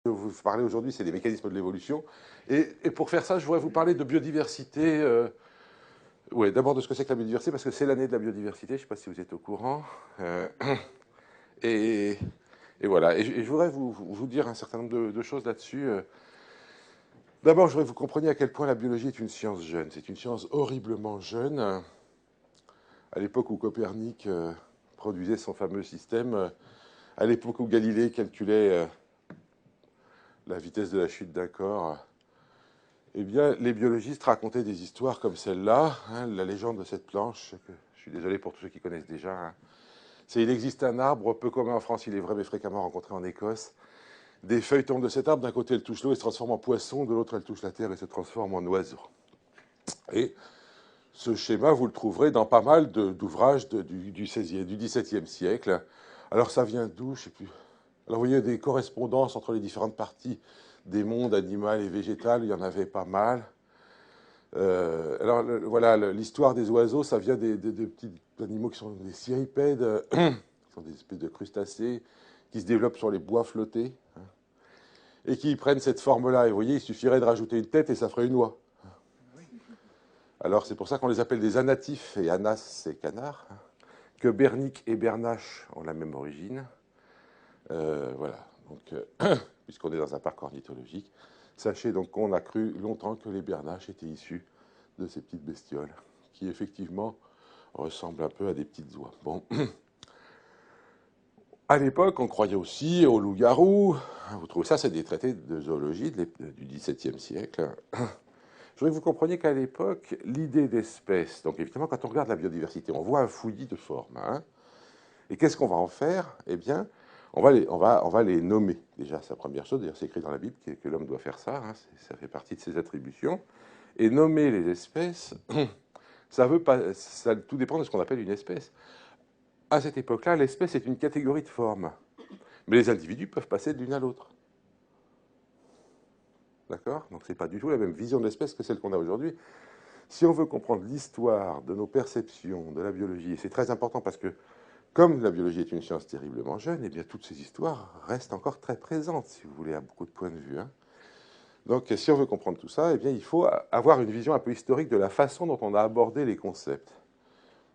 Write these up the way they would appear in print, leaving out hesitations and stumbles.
Vous parlez aujourd'hui, c'est des mécanismes de l'évolution. Et pour faire ça, je voudrais vous parler de biodiversité. Ouais, d'abord de ce que c'est que la biodiversité, parce que c'est l'année de la biodiversité. Je ne sais pas si vous êtes au courant. Euh, et, et voilà. Et je voudrais vous dire un certain nombre de choses là-dessus. D'abord, je voudrais que vous compreniez à quel point la biologie est une science jeune. C'est une science horriblement jeune. À l'époque où Copernic produisait son fameux système, à l'époque où Galilée calculait la vitesse de la chute d'un corps. Eh bien, les biologistes racontaient des histoires comme celle-là, hein, la légende de cette planche, que je suis désolé pour tous ceux qui connaissent déjà. Hein. C'est il existe un arbre, peu commun en France, il est vrai, mais fréquemment rencontré en Écosse. Des feuilles tombent de cet arbre, d'un côté elles touchent l'eau et se transforment en poisson, de l'autre elles touchent la terre et se transforment en oiseau. Et ce schéma, vous le trouverez dans pas mal d'ouvrages du 16e, du XVIIe siècle. Alors ça vient d'où? Je sais plus. Alors vous voyez des correspondances entre les différentes parties des mondes animal et végétal, il y en avait pas mal. Alors voilà, l'histoire des oiseaux, ça vient des petits animaux qui sont des cirripèdes, qui sont des espèces de crustacés, qui se développent sur les bois flottés, hein, et qui prennent cette forme-là. Et vous voyez, il suffirait de rajouter une tête et ça ferait une oie. Alors c'est pour ça qu'on les appelle des anatifs, et anas c'est canard, hein, que Bernic et Bernache ont la même origine. Voilà, donc puisqu'on est dans un parc ornithologique, sachez donc qu'on a cru longtemps que les bernaches étaient issus de ces petites bestioles, qui effectivement ressemblent un peu à des petites oies. Bon. À l'époque, on croyait aussi aux loups-garous. Vous trouvez ça, c'est des traités de zoologie du XVIIe siècle. Je voudrais que vous compreniez qu'à l'époque, l'idée d'espèce, donc évidemment, quand on regarde la biodiversité, on voit un fouillis de formes. Hein, et qu'est-ce qu'on va en faire? Eh bien, on va les nommer. Déjà, c'est la première chose. D'ailleurs, c'est écrit dans la Bible que l'homme doit faire ça. Hein, ça fait partie de ses attributions. Et nommer les espèces, ça tout dépend de ce qu'on appelle une espèce. À cette époque-là, l'espèce est une catégorie de formes. Mais les individus peuvent passer de l'une à l'autre. D'accord? Donc, ce n'est pas du tout la même vision de l'espèce que celle qu'on a aujourd'hui. Si on veut comprendre l'histoire de nos perceptions de la biologie, et c'est très important parce que comme la biologie est une science terriblement jeune, eh bien toutes ces histoires restent encore très présentes, si vous voulez, à beaucoup de points de vue. Hein. Donc, si on veut comprendre tout ça, eh bien, il faut avoir une vision un peu historique de la façon dont on a abordé les concepts.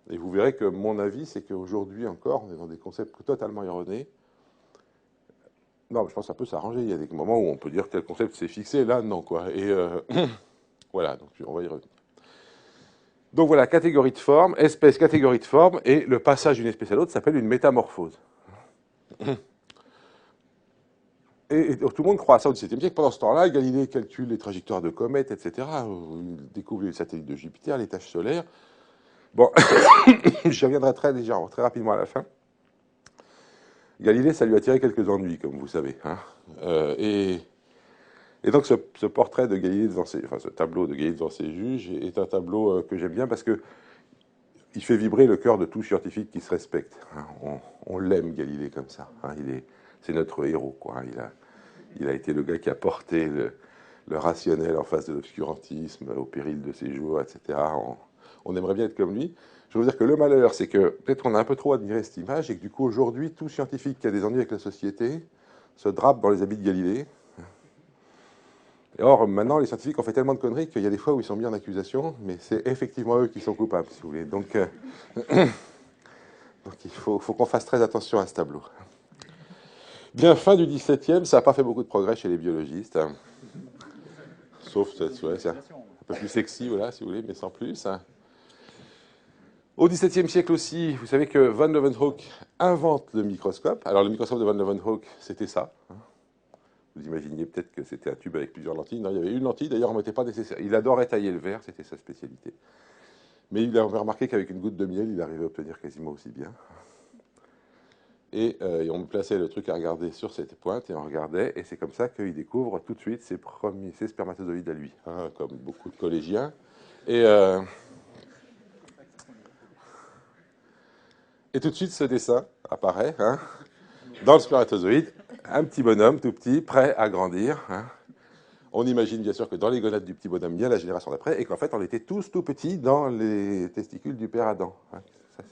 Et vous verrez que mon avis, c'est qu'aujourd'hui encore, on est dans des concepts totalement erronés. Non, je pense que ça peut s'arranger. Il y a des moments où on peut dire tel concept s'est fixé, là, non, quoi. Et voilà, donc on va y revenir. Donc voilà, catégorie de forme, espèce, catégorie de forme, et le passage d'une espèce à l'autre s'appelle une métamorphose. Et tout le monde croit à ça au XVIIe siècle. Pendant ce temps-là, Galilée calcule les trajectoires de comètes, etc. Il découvre les satellites de Jupiter, les taches solaires. Bon, j'y reviendrai très rapidement à la fin. Galilée, ça lui a tiré quelques ennuis, comme vous savez. Hein. Et donc, ce portrait de Galilée ce tableau de Galilée devant ses juges est un tableau que j'aime bien parce que il fait vibrer le cœur de tout scientifique qui se respecte. Hein. On l'aime, Galilée, comme ça. Hein. C'est notre héros, quoi. Hein. Il a été le gars qui a porté le rationnel en face de l'obscurantisme, au péril de ses jours, etc. On aimerait bien être comme lui. Je veux dire que le malheur, c'est que peut-être on a un peu trop admiré cette image et que du coup, aujourd'hui, tout scientifique qui a des ennuis avec la société se drape dans les habits de Galilée. Et or, maintenant, les scientifiques ont fait tellement de conneries qu'il y a des fois où ils sont mis en accusation, mais c'est effectivement eux qui sont coupables, si vous voulez. Donc il faut qu'on fasse très attention à ce tableau. Bien, fin du XVIIe, ça n'a pas fait beaucoup de progrès chez les biologistes. Hein. Sauf, c'est un peu plus sexy, voilà, si vous voulez, mais sans plus. Hein. Au XVIIe siècle aussi, vous savez que Van Leeuwenhoek invente le microscope. Alors, le microscope de Van Leeuwenhoek, c'était ça. Hein. Vous imaginiez peut-être que c'était un tube avec plusieurs lentilles. Non, il y avait une lentille, d'ailleurs, on n'était pas nécessaire. Il adorait tailler le verre, c'était sa spécialité. Mais il a remarqué qu'avec une goutte de miel, il arrivait à obtenir quasiment aussi bien. Et on me plaçait le truc à regarder sur cette pointe, et on regardait, et c'est comme ça qu'il découvre tout de suite ses spermatozoïdes à lui, hein, comme beaucoup de collégiens. Et tout de suite, ce dessin apparaît, hein, dans le spermatozoïde, un petit bonhomme tout petit, prêt à grandir. Hein. On imagine bien sûr que dans les gonades du petit bonhomme, il y a la génération d'après, et qu'en fait, on était tous tout petits dans les testicules du père Adam. Hein. Ça,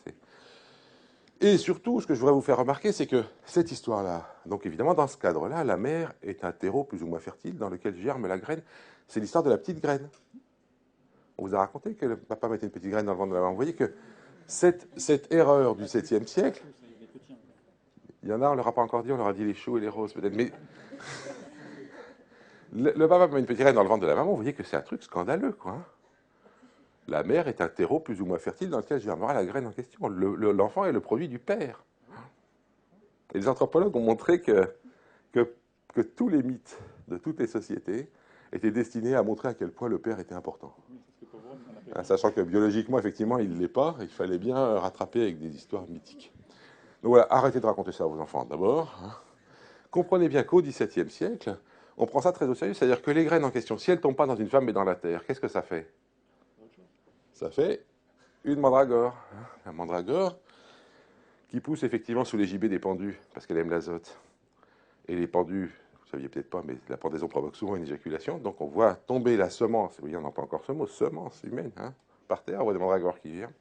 Et surtout, ce que je voudrais vous faire remarquer, c'est que cette histoire-là, donc évidemment, dans ce cadre-là, la mère est un terreau plus ou moins fertile dans lequel germe la graine. C'est l'histoire de la petite graine. On vous a raconté que le papa mettait une petite graine dans le ventre de la maman. Vous voyez que cette erreur du 7e siècle, il y en a, on ne leur a pas encore dit, on leur a dit les choux et les roses peut-être, mais le papa met une petite graine dans le ventre de la maman, vous voyez que c'est un truc scandaleux, quoi. La mère est un terreau plus ou moins fertile dans lequel germera la graine en question. L'enfant est le produit du père. Et les anthropologues ont montré que tous les mythes de toutes les sociétés étaient destinés à montrer à quel point le père était important. Sachant que biologiquement, effectivement, il ne l'est pas, il fallait bien rattraper avec des histoires mythiques. Donc voilà, arrêtez de raconter ça à vos enfants d'abord. Comprenez bien qu'au XVIIe siècle, on prend ça très au sérieux, c'est-à-dire que les graines en question, si elles ne tombent pas dans une femme mais dans la terre, qu'est-ce que ça fait? Ça fait une mandragore. La mandragore qui pousse effectivement sous les gibets des pendus, parce qu'elle aime l'azote. Et les pendus, vous ne saviez peut-être pas, mais la pendaison provoque souvent une éjaculation, donc on voit tomber la semence, vous voyez, on n'entend encore ce mot, semence humaine, par terre, on voit des mandragores qui germent.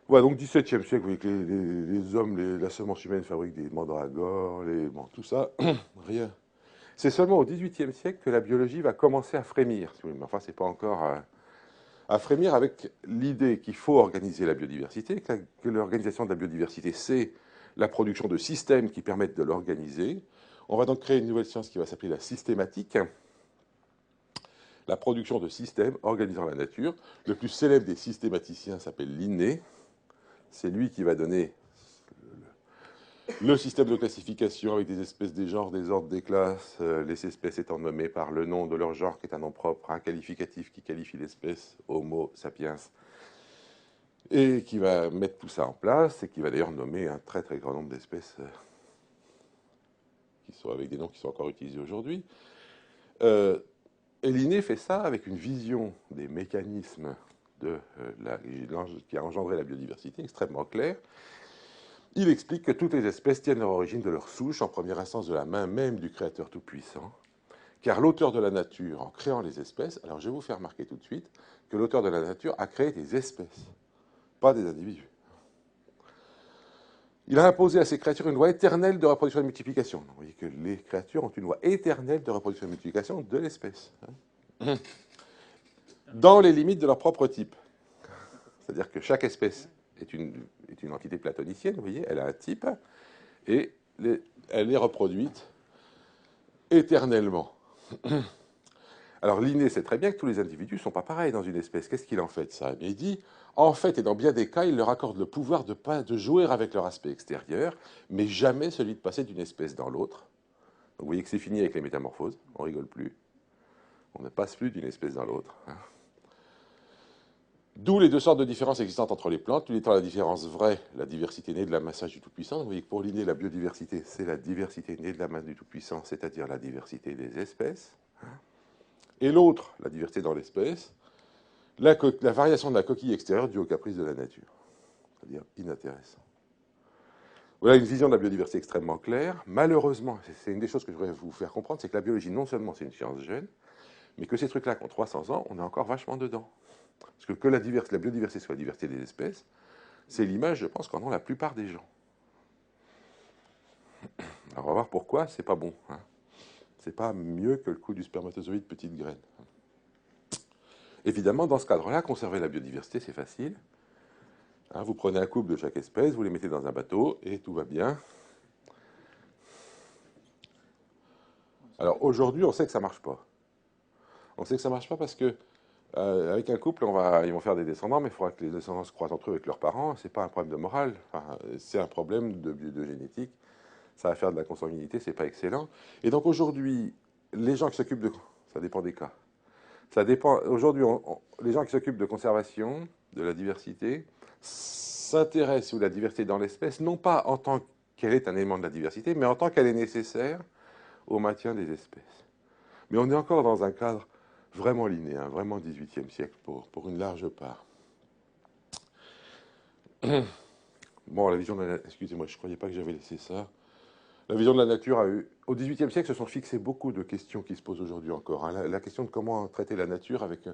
Voilà, donc 17e siècle, vous voyez que les hommes, la semence humaine fabrique des mandragores, bon, tout ça, rien. C'est seulement au 18e siècle que la biologie va commencer à frémir, si vous voulez, mais enfin, c'est pas encore à frémir avec l'idée qu'il faut organiser la biodiversité, que l'organisation de la biodiversité, c'est la production de systèmes qui permettent de l'organiser. On va donc créer une nouvelle science qui va s'appeler la systématique, la production de systèmes organisant la nature. Le plus célèbre des systématiciens s'appelle Linné. C'est lui qui va donner le système de classification avec des espèces, des genres, des ordres, des classes, les espèces étant nommées par le nom de leur genre, qui est un nom propre, un qualificatif qui qualifie l'espèce, Homo sapiens, et qui va mettre tout ça en place, et qui va d'ailleurs nommer un très très grand nombre d'espèces qui sont avec des noms qui sont encore utilisés aujourd'hui. Et Linné fait ça avec une vision des mécanismes qui a engendré la biodiversité extrêmement claire. Il explique que toutes les espèces tiennent leur origine de leur souche, en première instance de la main même du Créateur Tout-Puissant, car l'auteur de la nature, en créant les espèces, alors je vais vous faire remarquer tout de suite que l'auteur de la nature a créé des espèces, pas des individus. Il a imposé à ces créatures une loi éternelle de reproduction et de multiplication. Vous voyez que les créatures ont une loi éternelle de reproduction et de multiplication de l'espèce, dans les limites de leur propre type. C'est-à-dire que chaque espèce est une entité platonicienne, vous voyez, elle a un type, et elle est reproduite éternellement. Alors Linné sait très bien que tous les individus ne sont pas pareils dans une espèce. Qu'est-ce qu'il en fait de ça? Il dit, en fait, et dans bien des cas, il leur accorde le pouvoir de jouer avec leur aspect extérieur, mais jamais celui de passer d'une espèce dans l'autre. Donc vous voyez que c'est fini avec les métamorphoses, on rigole plus. On ne passe plus d'une espèce dans l'autre. D'où les deux sortes de différences existantes entre les plantes. Tout étant la différence vraie, la diversité née de la massage du Tout-Puissant. Vous voyez que pour Linné, la biodiversité, c'est la diversité née de la masse du Tout-Puissant, c'est-à-dire la diversité des espèces. Et l'autre, la diversité dans l'espèce, la variation de la coquille extérieure due au caprice de la nature. C'est-à-dire inintéressant. Voilà une vision de la biodiversité extrêmement claire. Malheureusement, c'est une des choses que je voudrais vous faire comprendre, c'est que la biologie, non seulement c'est une science jeune, mais que ces trucs-là, qui ont 300 ans, on est encore vachement dedans. Parce que la biodiversité soit la diversité des espèces, c'est l'image, je pense, qu'en ont la plupart des gens. Alors on va voir pourquoi c'est pas bon. C'est pas mieux que le coup du spermatozoïde petite graine. Évidemment, dans ce cadre-là, conserver la biodiversité, c'est facile. Vous prenez un couple de chaque espèce, vous les mettez dans un bateau, et tout va bien. Alors aujourd'hui, on sait que ça marche pas. On sait que ça marche pas parce que avec un couple, ils vont faire des descendants, mais il faudra que les descendants se croisent entre eux avec leurs parents. C'est pas un problème de morale, c'est un problème de génétique. Ça va faire de la consanguinité, c'est pas excellent. Et donc aujourd'hui, les gens qui s'occupent de... Ça dépend des cas. Ça dépend... Aujourd'hui, les gens qui s'occupent de conservation, de la diversité, s'intéressent à la diversité dans l'espèce, non pas en tant qu'elle est un élément de la diversité, mais en tant qu'elle est nécessaire au maintien des espèces. Mais on est encore dans un cadre vraiment linéaire, vraiment 18e siècle pour une large part. Bon, la vision de la... Excusez-moi, je ne croyais pas que j'avais laissé ça. La vision de la nature a eu... Au XVIIIe siècle, se sont fixées beaucoup de questions qui se posent aujourd'hui encore. La question de comment traiter la nature avec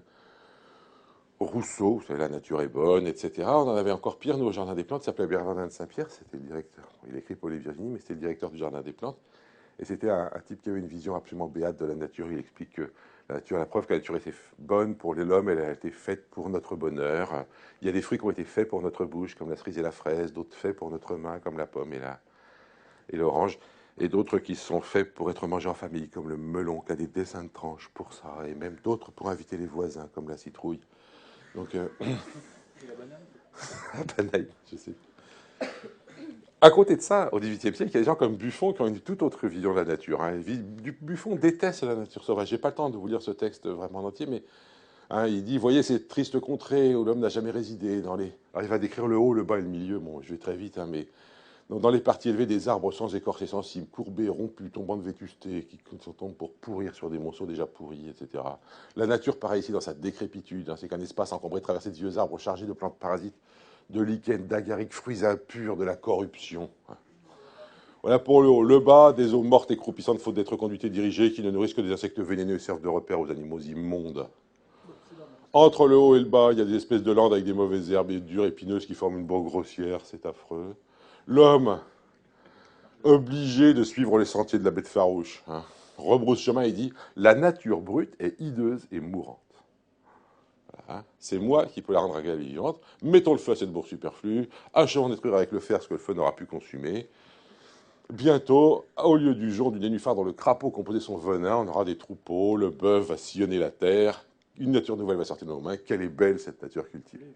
Rousseau, vous savez, la nature est bonne, etc. On en avait encore pire, nous, au Jardin des Plantes, il s'appelait Bernardin de Saint-Pierre, c'était le directeur. Il a écrit Paul et Virginie, mais c'était le directeur du Jardin des Plantes. Et c'était un type qui avait une vision absolument béate de la nature. Il explique que la nature, la preuve que la nature était bonne pour l'homme, elle a été faite pour notre bonheur. Il y a des fruits qui ont été faits pour notre bouche, comme la cerise et la fraise, d'autres faits pour notre main, comme la pomme et l'orange, et d'autres qui sont faits pour être mangés en famille, comme le melon, qui a des dessins de tranches pour ça, et même d'autres pour inviter les voisins, comme la citrouille. Donc, Et la banane? la banane, je sais. À côté de ça, au XVIIIe siècle, il y a des gens comme Buffon qui ont une toute autre vision de la nature. Hein. Buffon déteste la nature sauvage. J'ai pas le temps de vous lire ce texte vraiment en entier, mais hein, il dit, voyez ces tristes contrées où l'homme n'a jamais résidé. Alors il va décrire le haut, le bas et le milieu. Bon, je vais très vite, hein, mais dans les parties élevées des arbres sans écorce et sensible, courbés, rompus, tombant de vétusté, qui tombent pour pourrir sur des monceaux déjà pourris, etc. La nature paraît ici dans sa décrépitude. Hein, c'est qu'un espace encombré traversé de vieux arbres chargés de plantes parasites, de lichens, d'agarics, fruits impurs, de la corruption. Voilà pour le haut. Le bas, des eaux mortes et croupissantes, faute d'être conduites et dirigées, qui ne nourrissent que des insectes vénéneux et servent de repère aux animaux immondes. Entre le haut et le bas, il y a des espèces de landes avec des mauvaises herbes et dures épineuses qui forment une bourre grossière, c'est affreux. L'homme, obligé de suivre les sentiers de la bête farouche, hein, rebrousse chemin et dit « La nature brute est hideuse et mourante. Voilà. C'est moi qui peux la rendre agréable et vivante. Mettons le feu à cette bourre superflue, achevons de détruire avec le fer ce que le feu n'aura pu consumer. Bientôt, au lieu du jour du nénuphar dont le crapaud composait son venin, on aura des troupeaux, le bœuf va sillonner la terre, une nature nouvelle va sortir de nos mains. Quelle est belle cette nature cultivée. »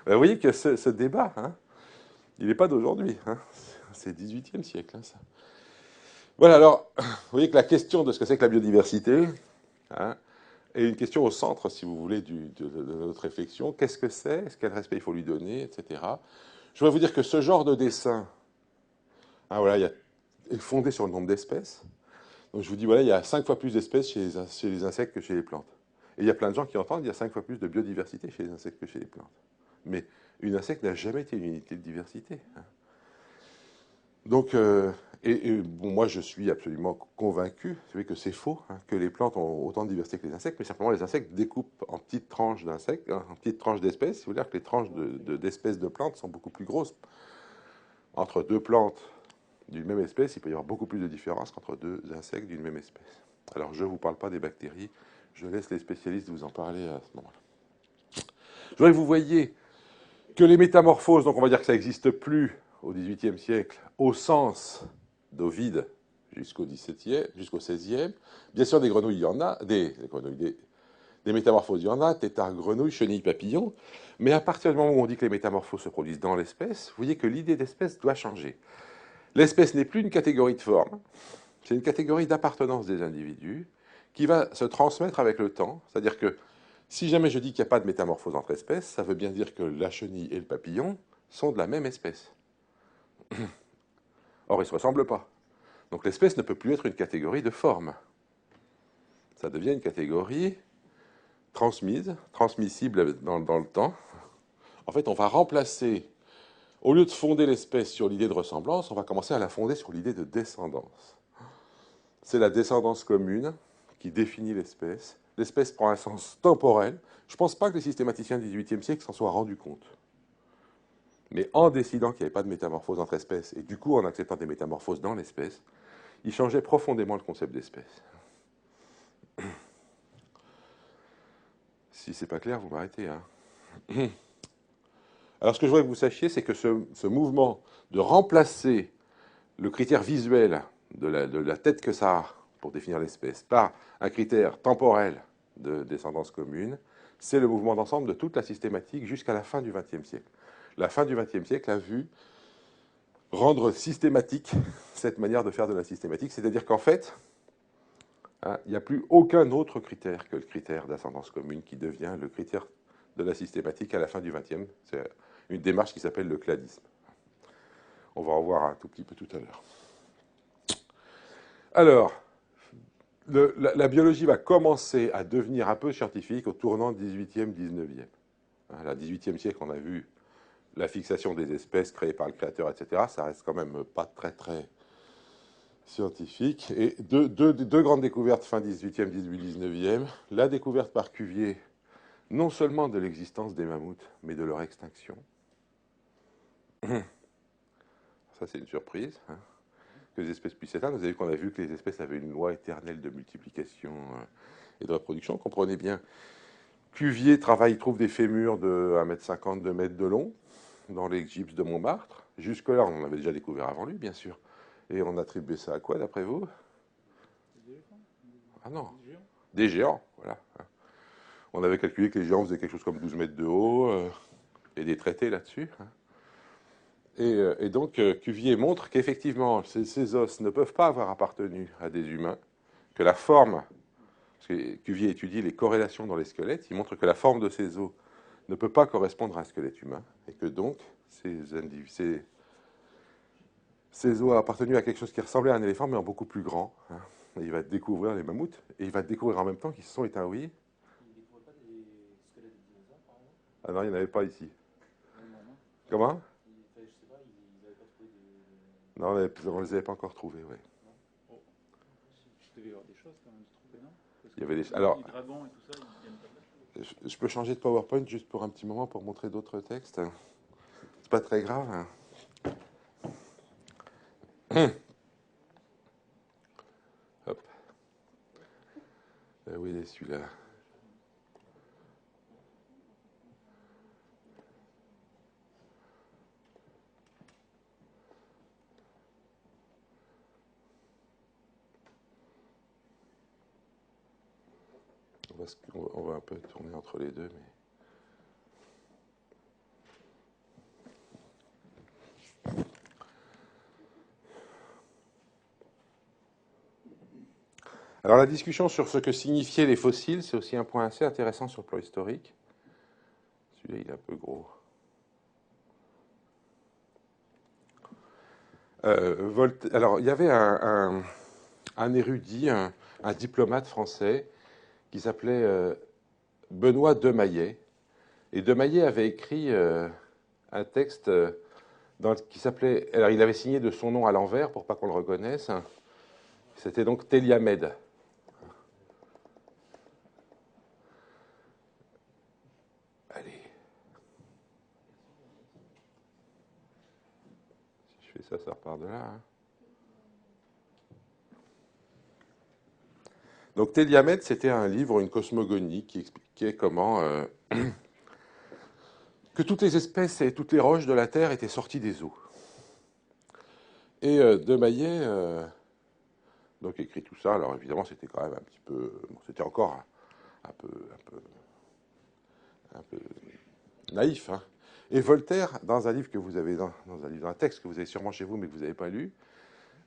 Vous voyez que ce débat, hein, il n'est pas d'aujourd'hui. Hein. C'est le XVIIIe siècle. Hein, ça. Voilà, alors, vous voyez que la question de ce que c'est que la biodiversité hein, est une question au centre, si vous voulez, de notre réflexion. Qu'est-ce que c'est? Quel respect il faut lui donner, etc. Je voudrais vous dire que ce genre de dessin hein, voilà, est fondé sur le nombre d'espèces. Donc je vous dis, voilà, il y a 5 fois plus d'espèces chez les insectes que chez les plantes. Et il y a plein de gens qui entendent qu'il y a 5 fois plus de biodiversité chez les insectes que chez les plantes. Mais une insecte n'a jamais été une unité de diversité. Hein. Donc, bon, moi, je suis absolument convaincu que c'est faux, hein, que les plantes ont autant de diversité que les insectes, mais simplement les insectes découpent en petites tranches d'insectes, hein, en petites tranches d'espèces. Il faut dire que les tranches d'espèces de plantes sont beaucoup plus grosses. Entre deux plantes d'une même espèce, il peut y avoir beaucoup plus de différence qu'entre deux insectes d'une même espèce. Alors, je ne vous parle pas des bactéries, je laisse les spécialistes vous en parler à ce moment-là. Je voudrais que vous voyez que les métamorphoses, donc on va dire que ça n'existe plus au XVIIIe siècle, au sens d'Ovide jusqu'au XVIe. Bien sûr, des grenouilles, il y en a, des métamorphoses, il y en a, têtards, grenouilles, chenilles, papillons. Mais à partir du moment où on dit que les métamorphoses se produisent dans l'espèce, vous voyez que l'idée d'espèce doit changer. L'espèce n'est plus une catégorie de forme, c'est une catégorie d'appartenance des individus qui va se transmettre avec le temps. C'est-à-dire que si jamais je dis qu'il n'y a pas de métamorphose entre espèces, ça veut bien dire que la chenille et le papillon sont de la même espèce. Or, ils ne se ressemblent pas. Donc l'espèce ne peut plus être une catégorie de forme. Ça devient une catégorie transmissible dans le temps. En fait, on va remplacer, au lieu de fonder l'espèce sur l'idée de ressemblance, on va commencer à la fonder sur l'idée de descendance. C'est la descendance commune qui définit l'espèce. L'espèce prend un sens temporel. Je ne pense pas que les systématiciens du XVIIIe siècle s'en soient rendus compte. Mais en décidant qu'il n'y avait pas de métamorphose entre espèces, et du coup en acceptant des métamorphoses dans l'espèce, ils changeaient profondément le concept d'espèce. Si c'est pas clair, vous m'arrêtez. Hein. Alors ce que je voudrais que vous sachiez, c'est que ce mouvement de remplacer le critère visuel de la tête que ça a pour définir l'espèce par un critère temporel de descendance commune, c'est le mouvement d'ensemble de toute la systématique jusqu'à la fin du XXe siècle. La fin du XXe siècle a vu rendre systématique cette manière de faire de la systématique, c'est-à-dire qu'en fait, hein, il n'y a plus aucun autre critère que le critère d'ascendance commune qui devient le critère de la systématique à la fin du XXe. C'est une démarche qui s'appelle le cladisme. On va en voir un tout petit peu tout à l'heure. Alors, la biologie va commencer à devenir un peu scientifique au tournant 18e, 19e. Hein, le 18e siècle, on a vu la fixation des espèces créées par le créateur, etc. Ça reste quand même pas très, très scientifique. Et deux grandes découvertes fin 18e, 19e. La découverte par Cuvier non seulement de l'existence des mammouths, mais de leur extinction. Ça, c'est une surprise, hein, que les espèces puissent s'éteindre. Vous avez vu qu'on a vu que les espèces avaient une loi éternelle de multiplication et de reproduction. Comprenez bien. Cuvier trouve des fémurs de 1,50 m, 2 mètres de long dans les gypses de Montmartre. Jusque-là, on en avait déjà découvert avant lui, bien sûr. Et on attribuait ça à quoi, d'après vous? Des éléphants? Ah non, Des géants? des géants, voilà. On avait calculé que les géants faisaient quelque chose comme 12 mètres de haut, et des traités là-dessus. Et donc, Cuvier montre qu'effectivement, ces os ne peuvent pas avoir appartenu à des humains, que la forme, parce que Cuvier étudie les corrélations dans les squelettes, il montre que la forme de ces os ne peut pas correspondre à un squelette humain, et que donc, ces os ont appartenu à quelque chose qui ressemblait à un éléphant, mais en beaucoup plus grand. Hein. Et il va découvrir les mammouths, et il va découvrir en même temps qu'ils se sont éteints, oui. Ils ne découvraient pas des squelettes de dinosaures, par exemple? Ah non, il n'y en avait pas ici. Non, non. Comment? Je sais pas, ils n'avaient pas trouvé de... Non, on ne les avait pas encore trouvés, oui. Non. Oh. Je devais y avoir des choses quand même de trouver, non? Parce Il y avait des... Alors, les dragons et tout ça, ils viennent pas de là. Je peux changer de PowerPoint juste pour un petit moment pour montrer d'autres textes. C'est pas très grave. Hein. Hop. Oui, il est celui-là. On va un peu tourner entre les deux, mais... Alors la discussion sur ce que signifiaient les fossiles, c'est aussi un point assez intéressant sur le plan historique. Celui-là, il est un peu gros. Alors, il y avait un érudit, un diplomate français qui s'appelait Benoît Demaillet. Et Demaillet avait écrit un texte qui s'appelait... Alors, il avait signé de son nom à l'envers pour pas qu'on le reconnaisse. C'était donc Téliamède. Allez. Si je fais ça, ça repart de là. Hein. Donc Téliamède, c'était un livre, une cosmogonie qui expliquait comment que toutes les espèces et toutes les roches de la Terre étaient sorties des eaux. Et Demaillet donc écrit tout ça. Alors évidemment, c'était quand même un petit peu, bon, c'était encore un peu naïf. Hein. Et Voltaire, dans un livre que vous avez, dans un texte que vous avez sûrement chez vous, mais que vous n'avez pas lu,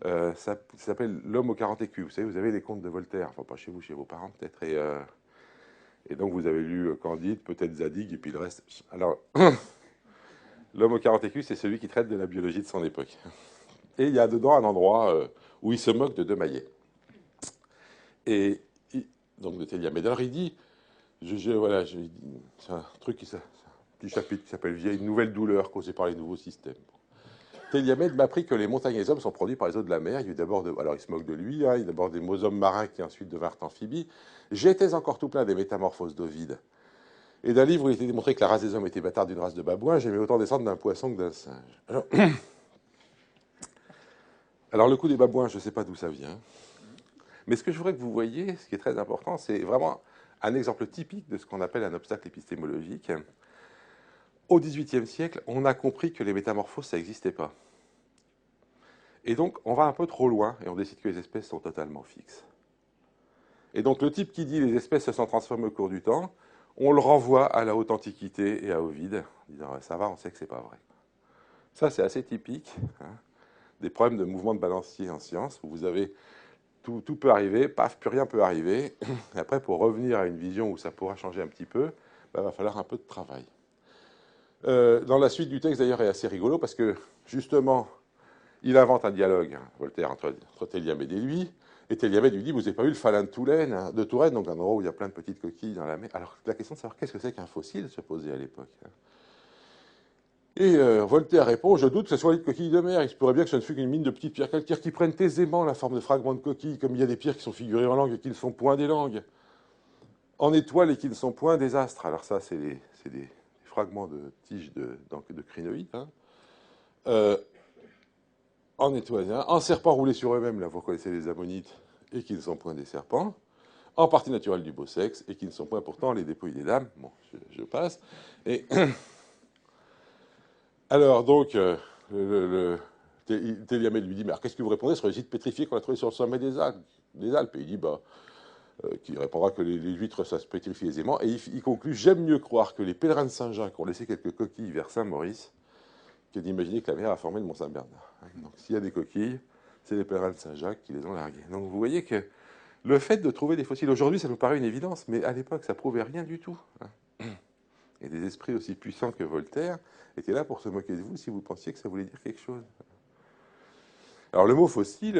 ça s'appelle L'homme aux 40 écus. Vous savez, vous avez les contes de Voltaire, enfin pas chez vous, chez vos parents peut-être, et donc vous avez lu Candide, peut-être Zadig, et puis le reste. Alors, L'homme aux 40 écus, c'est celui qui traite de la biologie de son époque. Et il y a dedans un endroit où il se moque de Demaillet. Et donc de Téliamède. Alors il dit, voilà, c'est un truc un petit chapitre qui s'appelle Vieille nouvelle douleur causée par les nouveaux systèmes. Téliamède m'a appris que les montagnes et les hommes sont produits par les eaux de la mer. Il y a eu d'abord alors il se moque de lui, hein, il y a d'abord des hommes marins qui ensuite devinrent amphibies. J'étais encore tout plein des métamorphoses d'Ovide. Et d'un livre où il était démontré que la race des hommes était bâtarde d'une race de babouins, j'aimais autant descendre d'un poisson que d'un singe. Alors le coup des babouins, je ne sais pas d'où ça vient. Mais ce que je voudrais que vous voyez, ce qui est très important, c'est vraiment un exemple typique de ce qu'on appelle un obstacle épistémologique. Au XVIIIe siècle, on a compris que les métamorphoses, ça n'existait pas. Et donc, on va un peu trop loin et on décide que les espèces sont totalement fixes. Et donc, le type qui dit les espèces se sont transformées au cours du temps, on le renvoie à la haute antiquité et à Ovide, en disant ça va, on sait que c'est pas vrai. Ça, c'est assez typique hein, des problèmes de mouvement de balancier en science, où vous avez tout peut arriver, paf, plus rien peut arriver. Et après, pour revenir à une vision où ça pourra changer un petit peu, il va falloir un peu de travail. Dans la suite du texte, d'ailleurs, est assez rigolo, parce que, justement, il invente un dialogue, hein, Voltaire, entre Téliamède et lui, et Téliamède lui dit, vous n'avez pas vu le phalin de Touraine, donc un endroit où il y a plein de petites coquilles dans la mer. Alors, la question de savoir qu'est-ce que c'est qu'un fossile se posait à l'époque. Et Voltaire répond, je doute que ce soit des coquilles de mer, il se pourrait bien que ce ne fût qu'une mine de petites pierres calcaires qui prennent aisément la forme de fragments de coquilles, comme il y a des pierres qui sont figurées en langue et qui ne sont point des langues. en étoiles et qui ne sont point des astres. Alors ça, c'est des fragments de tiges de crinoïdes. Hein. En étoiles, hein. En serpents roulés sur eux-mêmes, là vous reconnaissez les ammonites, et qui ne sont point des serpents. En partie naturelle du beau sexe, et qui ne sont point pourtant les dépouilles des dames. Bon, je passe. Et alors, donc, Téliamède lui dit, mais qu'est-ce que vous répondez sur les gîtes pétrifiés qu'on a trouvés sur le sommet des Alpes? Et il dit, qui répondra que les huîtres, ça se pétrifie aisément. Et il conclut, j'aime mieux croire que les pèlerins de Saint-Jacques ont laissé quelques coquilles vers Saint-Maurice que d'imaginer que la mer a formé le Mont-Saint-Bernard. Donc, s'il y a des coquilles, c'est les pèlerins de Saint-Jacques qui les ont larguées. Donc, vous voyez que le fait de trouver des fossiles, aujourd'hui, ça nous paraît une évidence, mais à l'époque, ça prouvait rien du tout. Et des esprits aussi puissants que Voltaire étaient là pour se moquer de vous si vous pensiez que ça voulait dire quelque chose. Alors, le mot fossile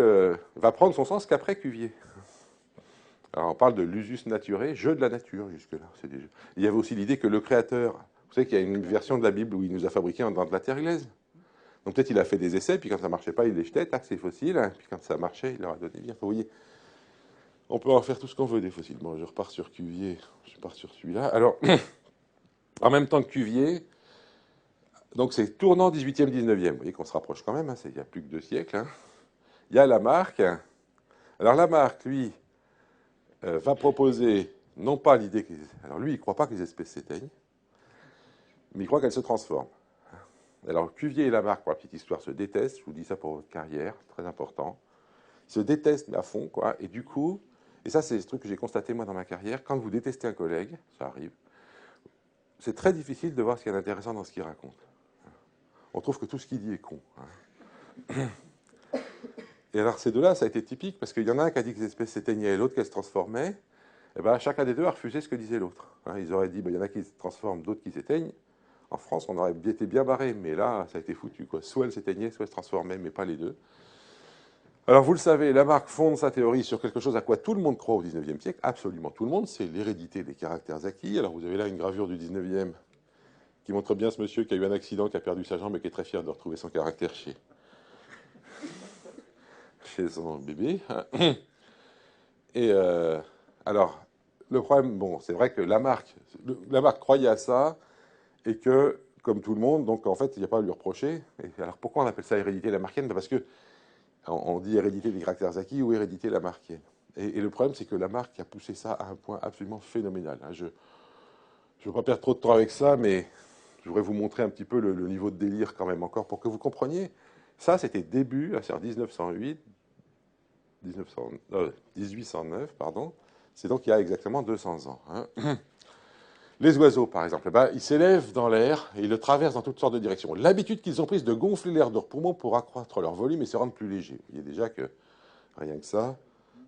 va prendre son sens qu'après Cuvier. Alors, on parle de l'usus naturae, jeu de la nature, jusque-là. Il y avait aussi l'idée que le créateur, vous savez qu'il y a une version de la Bible où il nous a fabriqué dans de la terre glaise. Donc peut-être il a fait des essais, puis quand ça ne marchait pas, il les jetait, tac, c'est fossile, hein, puis quand ça marchait, il leur a donné bien. Vous voyez, on peut en faire tout ce qu'on veut des fossiles. Bon, je repars sur Cuvier, je pars sur celui-là. Alors, en même temps que Cuvier, donc c'est tournant 18e, 19e, vous voyez qu'on se rapproche quand même, hein, il y a plus que 2 siècles. Hein. Il y a Lamarck. Alors Lamarck, lui, va proposer, non pas l'idée que... Alors lui, il ne croit pas que les espèces s'éteignent, mais il croit qu'elles se transforment. Alors Cuvier et Lamarck, pour la petite histoire, se détestent, je vous dis ça pour votre carrière, très important. Ils se détestent, mais à fond, quoi, et du coup, et ça c'est le truc que j'ai constaté moi dans ma carrière, quand vous détestez un collègue, ça arrive, c'est très difficile de voir ce qu'il y a d'intéressant dans ce qu'il raconte. On trouve que tout ce qu'il dit est con. Hein. Et alors ces deux-là, ça a été typique, parce qu'il y en a un qui a dit que les espèces s'éteignaient et l'autre qu'elles se transformaient. Et ben, chacun des deux a refusé ce que disait l'autre. Hein, ils auraient dit, il y en a qui se transforment, d'autres qui s'éteignent. En France, on aurait été bien barré, mais là, ça a été foutu. Quoi. Soit elles s'éteignaient, soit elles se transformaient, mais pas les deux. Alors vous le savez, Lamarck fonde sa théorie sur quelque chose à quoi tout le monde croit au XIXe siècle, absolument tout le monde, c'est l'hérédité des caractères acquis. Alors vous avez là une gravure du XIXe qui montre bien ce monsieur qui a eu un accident, qui a perdu sa jambe et qui est très fier de retrouver son caractère chez son bébé. Et alors, le problème, bon, c'est vrai que Lamarck croyait à ça, et que, comme tout le monde, donc en fait, il n'y a pas à lui reprocher. Et alors pourquoi on appelle ça hérédité lamarckienne? Parce que on dit hérédité des caractères acquis ou hérédité lamarckienne. Et le problème, c'est que Lamarck a poussé ça à un point absolument phénoménal. Je ne veux pas perdre trop de temps avec ça, mais je voudrais vous montrer un petit peu le niveau de délire quand même encore pour que vous compreniez. Ça, c'était début, c'est-à-dire 1809, pardon. C'est donc il y a exactement 200 ans. Hein. Les oiseaux, par exemple, ils s'élèvent dans l'air et ils le traversent dans toutes sortes de directions. L'habitude qu'ils ont prise de gonfler l'air de leurs poumons pour accroître leur volume et se rendre plus légers. Vous voyez déjà que rien que ça.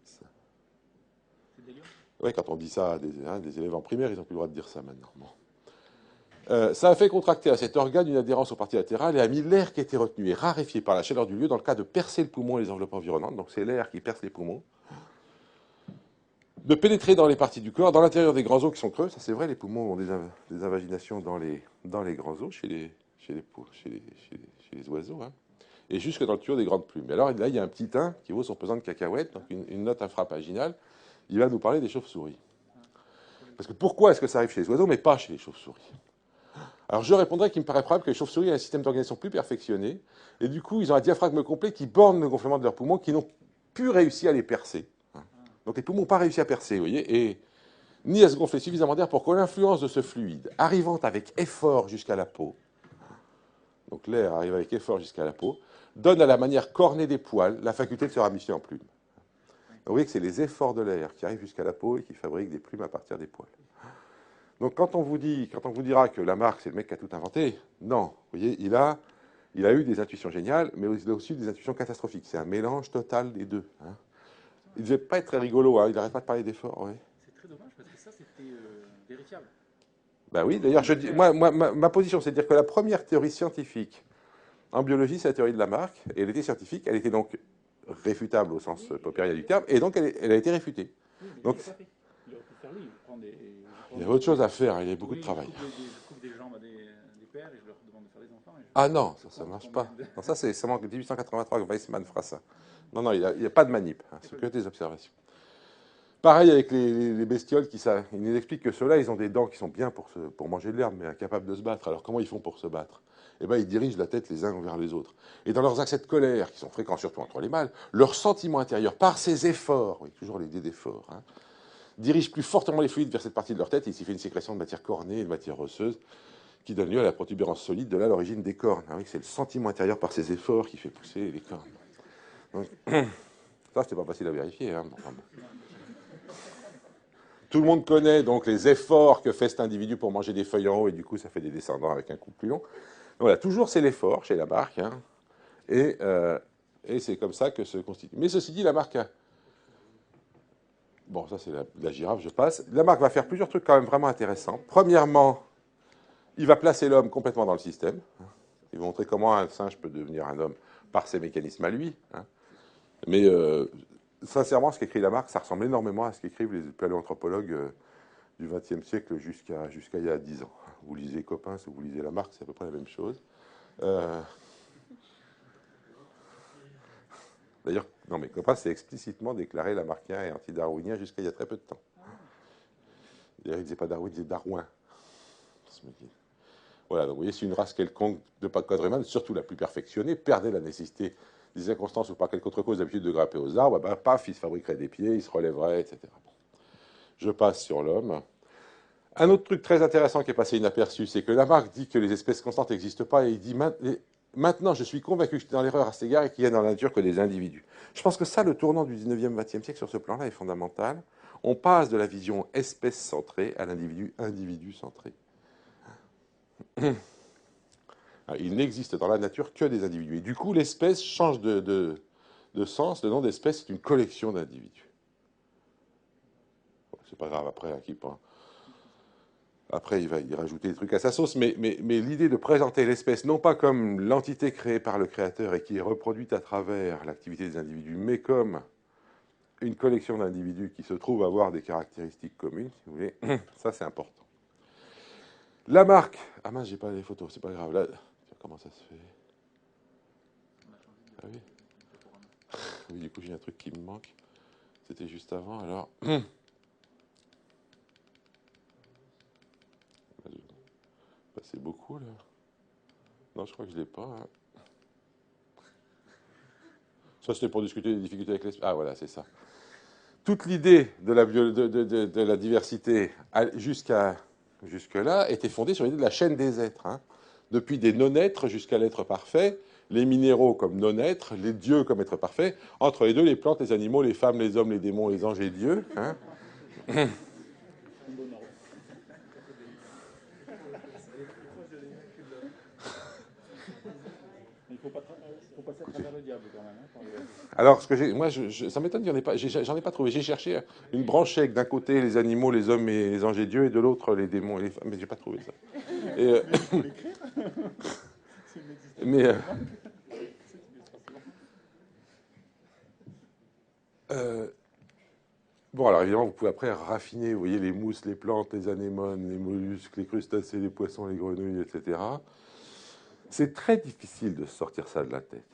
C'est délire. Oui, quand on dit ça à des élèves en primaire, ils n'ont plus le droit de dire ça maintenant. Bon. Ça a fait contracter à cet organe une adhérence aux parties latérales et a mis l'air qui était retenu et raréfié par la chaleur du lieu dans le cas de percer le poumon et les enveloppes environnantes. Donc c'est l'air qui perce les poumons. De pénétrer dans les parties du corps, dans l'intérieur des grands os qui sont creux. Ça, c'est vrai, les poumons ont des invaginations dans les grands os, chez les oiseaux, hein, et jusque dans le tuyau des grandes plumes. Et alors, là, il y a un petit teint qui vaut son pesant de cacahuètes, donc une note infrapaginale. Il va nous parler des chauves-souris. Parce que pourquoi est-ce que ça arrive chez les oiseaux, mais pas chez les chauves-souris? Alors, je répondrai qu'il me paraît probable que les chauves-souris ont un système d'organisation plus perfectionné, et du coup, ils ont un diaphragme complet qui borne le gonflement de leurs poumons, qui n'ont plus réussi à les percer. Donc les poumons n'ont pas réussi à percer, vous voyez, et ni à se gonfler suffisamment d'air pour que l'influence de ce fluide, arrivant avec effort jusqu'à la peau, donc l'air arrive avec effort jusqu'à la peau, donne à la manière cornée des poils la faculté de se ramifier en plumes. Donc vous voyez que c'est les efforts de l'air qui arrivent jusqu'à la peau et qui fabriquent des plumes à partir des poils. Donc quand on vous dira que Lamarck, c'est le mec qui a tout inventé, non, vous voyez, il a eu des intuitions géniales, mais il a aussi des intuitions catastrophiques. C'est un mélange total des deux. Hein. Il ne devait pas être très rigolo, hein. Il n'arrête pas de parler d'efforts. Ouais. C'est très dommage parce que ça, c'était vérifiable. Ben oui, d'ailleurs, ma position, c'est de dire que la première théorie scientifique en biologie, c'est la théorie de Lamarck, et elle était scientifique, elle était donc réfutable au sens popérien du terme, et donc elle a été réfutée. Oui, mais donc, il aurait pu faire lui. Il y a autre chose à faire, il y a beaucoup de travail. Je coupe des jambes à des pères et je leur demande de faire des enfants. Ah non, ça ne marche pas. Non, ça, c'est seulement 1883 que Weissmann fera ça. Non, il n'y a pas de manip, hein, c'est que des observations. Pareil avec les bestioles, ils nous expliquent que ceux-là, ils ont des dents qui sont bien pour manger de l'herbe, mais incapables de se battre. Alors comment ils font pour se battre? Eh bien, ils dirigent la tête les uns vers les autres. Et dans leurs accès de colère, qui sont fréquents surtout entre les mâles, leur sentiment intérieur, par ces efforts, oui, toujours l'idée d'effort, hein, dirige plus fortement les fluides vers cette partie de leur tête, et il s'y fait une sécrétion de matière cornée et de matière osseuse, qui donne lieu à la protubérance solide, de là l'origine des cornes. Ah oui, c'est le sentiment intérieur par ces efforts qui fait pousser les cornes. Donc, ça, c'était pas facile à vérifier. Hein. Enfin, bon. Tout le monde connaît donc les efforts que fait cet individu pour manger des feuilles en haut, et du coup, ça fait des descendants avec un coup plus long. Donc, voilà, toujours c'est l'effort chez la marque, hein, et c'est comme ça que se constitue. Mais ceci dit, la marque a... Bon, ça c'est la girafe, je passe. La marque va faire plusieurs trucs quand même vraiment intéressants. Premièrement, il va placer l'homme complètement dans le système. Il va montrer comment un singe peut devenir un homme par ses mécanismes à lui. Hein. Mais sincèrement, ce qu'écrit Lamarck, ça ressemble énormément à ce qu'écrivent les paléoanthropologues du XXe siècle jusqu'à il y a 10 ans. Vous lisez Coppens ou vous lisez Lamarck, c'est à peu près la même chose. D'ailleurs, non, mais Coppens s'est explicitement déclaré lamarckien et anti-darwinien jusqu'à il y a très peu de temps. D'ailleurs, il ne disait pas Darwin, il disait Darwin. Voilà, donc vous voyez, si une race quelconque de pas de quadrumane, surtout la plus perfectionnée, perdait la nécessité des circonstances ou par quelque autre cause d'habitude de grimper aux arbres, ben, paf, il se fabriquerait des pieds, il se relèverait, etc. Bon. Je passe sur l'homme. Un autre truc très intéressant qui est passé inaperçu, c'est que Lamarck dit que les espèces constantes n'existent pas, et il dit maintenant je suis convaincu que je suis dans l'erreur à cet égard et qu'il n'y a dans la nature que des individus. Je pense que ça, le tournant du 19e, 20e siècle sur ce plan-là est fondamental. On passe de la vision espèce centrée à l'individu individu centré. Il n'existe dans la nature que des individus. Et du coup, l'espèce change de sens. Le nom d'espèce est une collection d'individus. Bon, c'est pas grave, après, hein, après, il va y rajouter des trucs à sa sauce, mais l'idée de présenter l'espèce non pas comme l'entité créée par le créateur et qui est reproduite à travers l'activité des individus, mais comme une collection d'individus qui se trouvent avoir des caractéristiques communes, si vous voulez, ça c'est important. Lamarck, ah mince, j'ai pas les photos, c'est pas grave. Là, comment ça se fait? Ah oui. Oui, du coup, j'ai un truc qui me manque. C'était juste avant, alors. C'est beaucoup, là. Non, je crois que je ne l'ai pas. Hein. Ça, c'était pour discuter des difficultés avec l'espèce. Ah, voilà, c'est ça. Toute l'idée de la diversité jusque-là était fondée sur l'idée de la chaîne des êtres. Hein. Depuis des non-êtres jusqu'à l'être parfait, les minéraux comme non-êtres, les dieux comme êtres parfaits, entre les deux, les plantes, les animaux, les femmes, les hommes, les démons, les anges et Dieu. Hein. Il ne faut passer à travers le diable quand même. Hein, alors, moi, ça m'étonne qu'il n'y en ait pas. J'en ai pas trouvé. J'ai cherché une branche avec d'un côté les animaux, les hommes et les anges et Dieu, et de l'autre les démons et les femmes, mais j'ai pas trouvé ça. Et, mais bon, alors évidemment, vous pouvez après raffiner. Vous voyez les mousses, les plantes, les anémones, les mollusques, les crustacés, les poissons, les grenouilles, etc. C'est très difficile de sortir ça de la tête.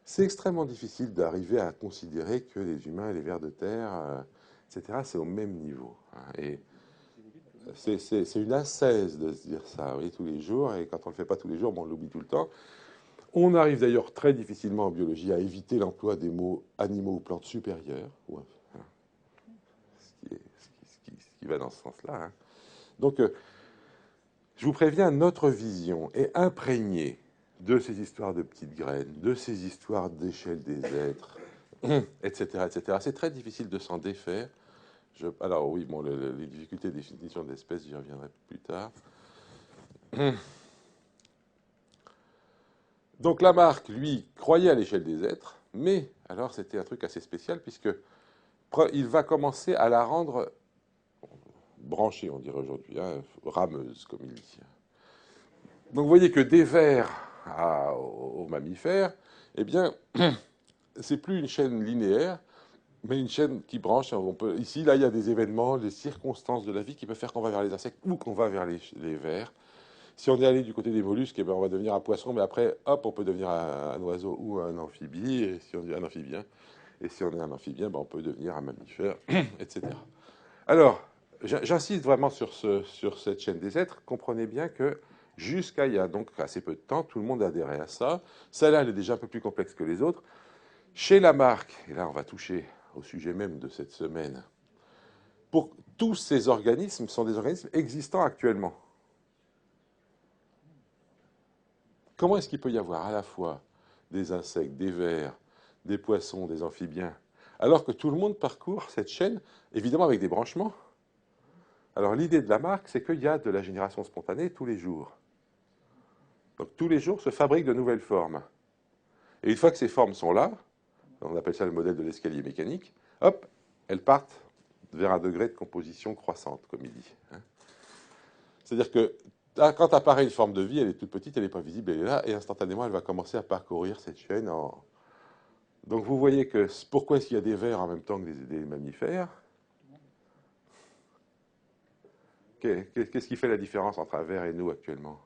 C'est extrêmement difficile d'arriver à considérer que les humains et les vers de terre, etc., c'est au même niveau. Hein, et c'est une ascèse de se dire ça, oui, tous les jours, et quand on ne le fait pas tous les jours, bon, on l'oublie tout le temps. On arrive d'ailleurs très difficilement en biologie à éviter l'emploi des mots animaux ou plantes supérieures, hein, ce qui va dans ce sens-là. Hein. Donc, je vous préviens, notre vision est imprégnée de ces histoires de petites graines, de ces histoires d'échelle des êtres, etc., etc. C'est très difficile de s'en défaire. Alors oui, bon, les difficultés de définition d'espèces, j'y reviendrai plus tard. Donc Lamarck, lui, croyait à l'échelle des êtres, mais alors c'était un truc assez spécial, puisque il va commencer à la rendre branchée, on dirait aujourd'hui, hein, rameuse, comme il dit. Donc vous voyez que des vers aux mammifères, eh bien, c'est plus une chaîne linéaire, mais une chaîne qui branche. Ici, là, il y a des événements, des circonstances de la vie qui peuvent faire qu'on va vers les insectes ou qu'on va vers les vers. Si on est allé du côté des mollusques, eh bien, on va devenir un poisson, mais après, hop, on peut devenir un oiseau ou un amphibie, et si on devient un amphibien, Et si on est un amphibien, ben, on peut devenir un mammifère, etc. Alors, j'insiste vraiment sur cette chaîne des êtres. Comprenez bien que jusqu'à il y a donc assez peu de temps, tout le monde adhérait à ça. Celle-là, elle est déjà un peu plus complexe que les autres. Chez Lamarck, et là on va toucher au sujet même de cette semaine, pour tous ces organismes sont des organismes existants actuellement. Comment est-ce qu'il peut y avoir à la fois des insectes, des vers, des poissons, des amphibiens, alors que tout le monde parcourt cette chaîne, évidemment avec des branchements? Alors l'idée de Lamarck, c'est qu'il y a de la génération spontanée tous les jours. Donc tous les jours se fabriquent de nouvelles formes. Et une fois que ces formes sont là, on appelle ça le modèle de l'escalier mécanique, hop, elles partent vers un degré de composition croissante, comme il dit. C'est-à-dire que quand apparaît une forme de vie, elle est toute petite, elle n'est pas visible, elle est là, et instantanément, elle va commencer à parcourir cette chaîne. Donc vous voyez que pourquoi est-ce qu'il y a des vers en même temps que des mammifères? Qu'est-ce qui fait la différence entre un ver et nous actuellement?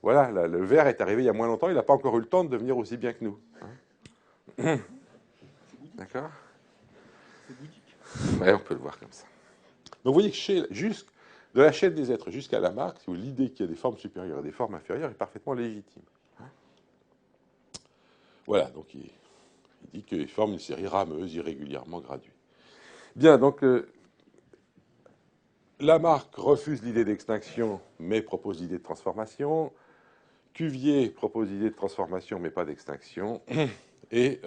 Voilà, le ver est arrivé il y a moins longtemps, il n'a pas encore eu le temps de devenir aussi bien que nous. D'accord? C'est bouddhique. Ouais, on peut le voir comme ça. Donc vous voyez que de la chaîne des êtres jusqu'à Lamarck, l'idée qu'il y a des formes supérieures et des formes inférieures est parfaitement légitime. Voilà, donc il dit qu'il forme une série rameuse, irrégulièrement graduée. Bien, donc Lamarck refuse l'idée d'extinction, mais propose l'idée de transformation. Cuvier propose l'idée de transformation, mais pas d'extinction. Et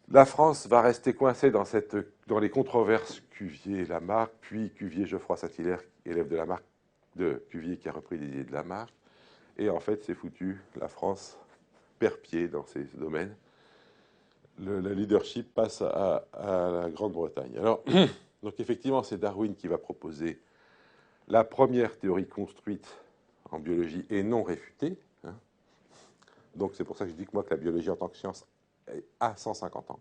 la France va rester coincée dans les controverses Cuvier-Lamarck, puis Cuvier-Geoffroy-Saint-Hilaire, élève de Lamarck, de Cuvier qui a repris les idées de Lamarck. Et en fait, c'est foutu. La France perd pied dans ces domaines. Le leadership passe à la Grande-Bretagne. Alors, donc effectivement, c'est Darwin qui va proposer la première théorie construite en biologie et non réfutée. Donc c'est pour ça que je dis que moi que la biologie en tant que science a 150 ans.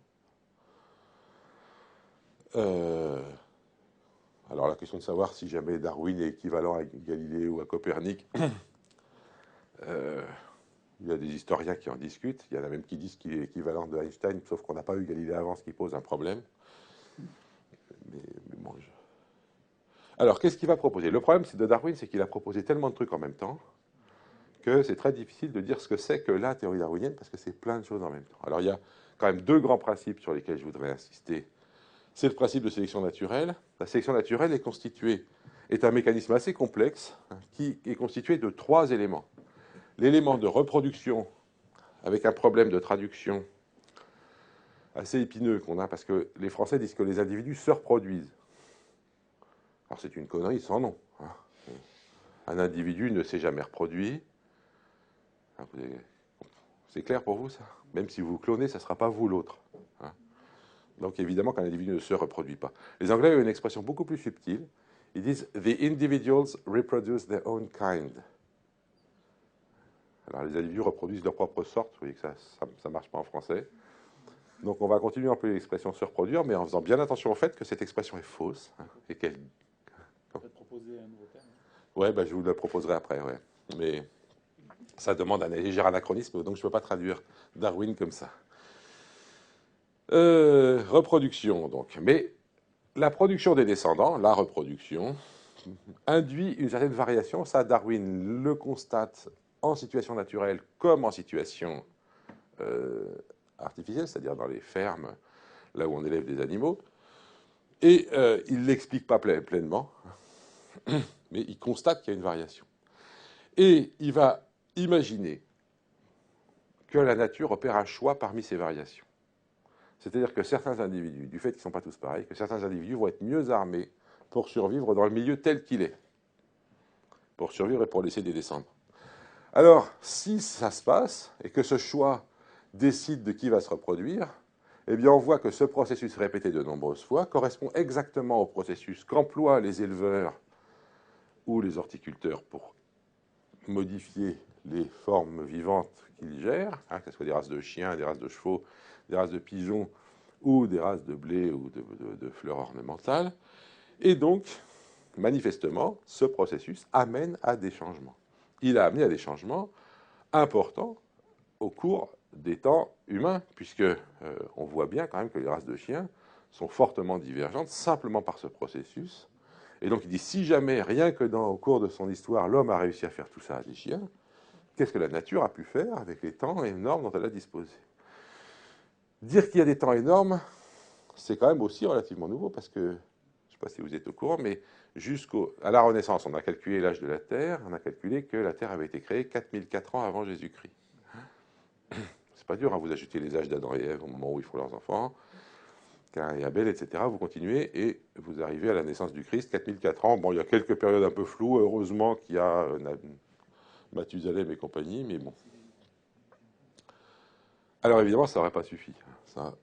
Alors la question de savoir si jamais Darwin est équivalent à Galilée ou à Copernic, il y a des historiens qui en discutent. Il y en a même qui disent qu'il est équivalent de Einstein, sauf qu'on n'a pas eu Galilée avant, ce qui pose un problème. Mais bon, Alors qu'est-ce qu'il va proposer? Le problème de Darwin, c'est qu'il a proposé tellement de trucs en même temps que c'est très difficile de dire ce que c'est que la théorie darwinienne, parce que c'est plein de choses en même temps. Alors il y a quand même deux grands principes sur lesquels je voudrais insister. C'est le principe de sélection naturelle. La sélection naturelle est un mécanisme assez complexe qui est constitué de trois éléments. L'élément de reproduction, avec un problème de traduction assez épineux qu'on a, parce que les Français disent que les individus se reproduisent. Alors c'est une connerie sans nom. Un individu ne s'est jamais reproduit. C'est clair pour vous, ça? Même si vous clonez, ça ne sera pas vous l'autre. Donc évidemment qu'un individu ne se reproduit pas. Les Anglais ont une expression beaucoup plus subtile. Ils disent « The individuals reproduce their own kind ». Alors les individus reproduisent leur propre sorte. Vous voyez que ça ne marche pas en français. Donc on va continuer à employer l'expression « se reproduire », mais en faisant bien attention au fait que cette expression est fausse. Et qu'elle... Vous pouvez proposer un nouveau terme. Ouais, je vous le proposerai après, ouais. Mais ça demande un léger anachronisme, donc je ne peux pas traduire Darwin comme ça. Reproduction, donc. Mais la production des descendants, la reproduction, induit une certaine variation. Ça, Darwin le constate en situation naturelle comme en situation artificielle, c'est-à-dire dans les fermes, là où on élève des animaux. Et il ne l'explique pas pleinement, mais il constate qu'il y a une variation. Et il va imaginer que la nature opère un choix parmi ces variations. C'est-à-dire que certains individus, du fait qu'ils ne sont pas tous pareils, que certains individus vont être mieux armés pour survivre dans le milieu tel qu'il est, pour survivre et pour laisser des descendants. Alors, si ça se passe, et que ce choix décide de qui va se reproduire, eh bien on voit que ce processus répété de nombreuses fois correspond exactement au processus qu'emploient les éleveurs ou les horticulteurs pour modifier les formes vivantes qu'ils gèrent, que ce soit des races de chiens, des races de chevaux, des races de pigeons ou des races de blé ou de fleurs ornementales. Et donc, manifestement, ce processus amène à des changements. Il a amené à des changements importants au cours des temps humains, puisque on voit bien quand même que les races de chiens sont fortement divergentes simplement par ce processus. Et donc il dit, si jamais, rien que au cours de son histoire, l'homme a réussi à faire tout ça à des chiens, qu'est-ce que la nature a pu faire avec les temps énormes dont elle a disposé? Dire qu'il y a des temps énormes, c'est quand même aussi relativement nouveau, parce que, je ne sais pas si vous êtes au courant, mais jusqu'à la Renaissance, on a calculé l'âge de la Terre, on a calculé que la Terre avait été créée 4004 ans avant Jésus-Christ. C'est pas dur, hein, vous ajoutez les âges d'Adam et Ève au moment où ils font leurs enfants, Caïn et Abel, etc. Vous continuez et vous arrivez à la naissance du Christ, 4004 ans. Bon, il y a quelques périodes un peu floues, heureusement qu'il y a Mathusalem et compagnie, mais bon. Alors évidemment, ça n'aurait pas suffi. Ça,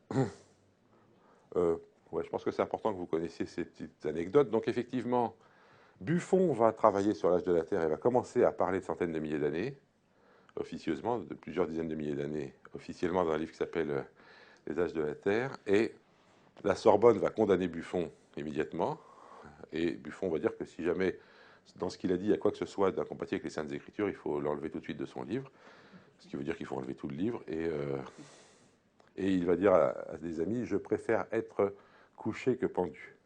ouais, je pense que c'est important que vous connaissiez ces petites anecdotes. Donc effectivement, Buffon va travailler sur l'âge de la Terre et va commencer à parler de centaines de milliers d'années, officieusement, de plusieurs dizaines de milliers d'années, officiellement dans un livre qui s'appelle Les âges de la Terre. Et la Sorbonne va condamner Buffon immédiatement. Et Buffon va dire que si jamais, dans ce qu'il a dit, il y a quoi que ce soit d'incompatible avec les Saintes Écritures, il faut l'enlever tout de suite de son livre. Ce qui veut dire qu'il faut enlever tout le livre. Et il va dire à des amis, je préfère être couché que pendu.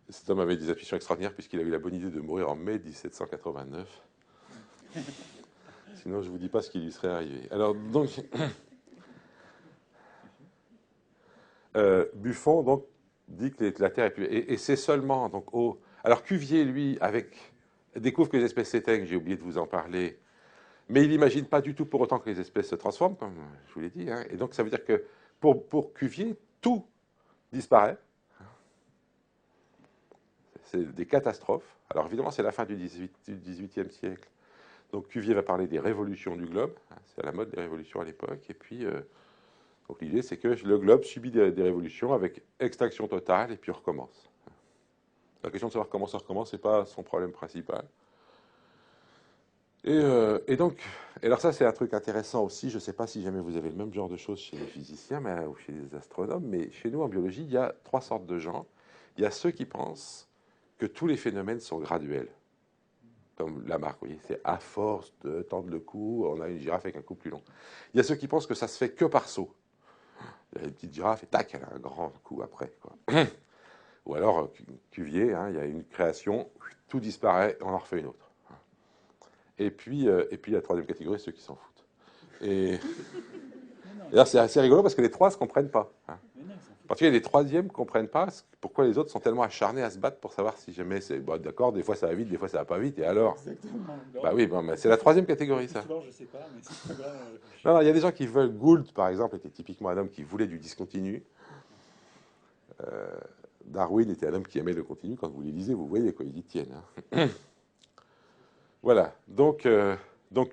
Cet homme avait des intuitions extraordinaires puisqu'il a eu la bonne idée de mourir en mai 1789. Sinon, je ne vous dis pas ce qui lui serait arrivé. Alors, donc, Buffon donc, dit que la Terre est plus... Et c'est seulement... Donc, alors, Cuvier, lui, découvre que les espèces s'éteignent, j'ai oublié de vous en parler, mais il n'imagine pas du tout pour autant que les espèces se transforment, comme je vous l'ai dit. Hein. Et donc, ça veut dire que pour Cuvier, tout disparaît. C'est des catastrophes. Alors, évidemment, c'est la fin du XVIIIe siècle. Donc, Cuvier va parler des révolutions du globe. C'est à la mode des révolutions à l'époque. Et puis, donc l'idée, c'est que le globe subit des révolutions avec extinction totale et puis recommence. La question de savoir comment ça recommence, ce n'est pas son problème principal. Et donc, alors ça, c'est un truc intéressant aussi. Je ne sais pas si jamais vous avez le même genre de choses chez les physiciens ou chez les astronomes, mais chez nous, en biologie, il y a trois sortes de gens. Il y a ceux qui pensent que tous les phénomènes sont graduels. Comme Lamarck, vous voyez, c'est à force de tendre le cou, on a une girafe avec un cou plus long. Il y a ceux qui pensent que ça se fait que par saut. Il y a une petite girafe et tac, elle a un grand coup après, quoi. Ou alors, Cuvier, hein, il y a une création, tout disparaît, on en refait une autre. Et puis la troisième catégorie, ceux qui s'en foutent. Et d'ailleurs, c'est assez rigolo parce que les trois ne se comprennent pas. Hein. En particulier, les troisièmes ne comprennent pas pourquoi les autres sont tellement acharnés à se battre pour savoir si jamais c'est... Bon, d'accord, des fois ça va vite, des fois ça va pas vite, et alors? Exactement. Bah oui, bon, c'est la troisième catégorie, ça. Je sais pas, mais c'est pas grave. Non, il y a des gens qui veulent... Gould, par exemple, était typiquement un homme qui voulait du discontinu. Darwin était un homme qui aimait le continu. Quand vous les lisez, vous voyez quoi, ils y tiennent. Hein. Voilà, donc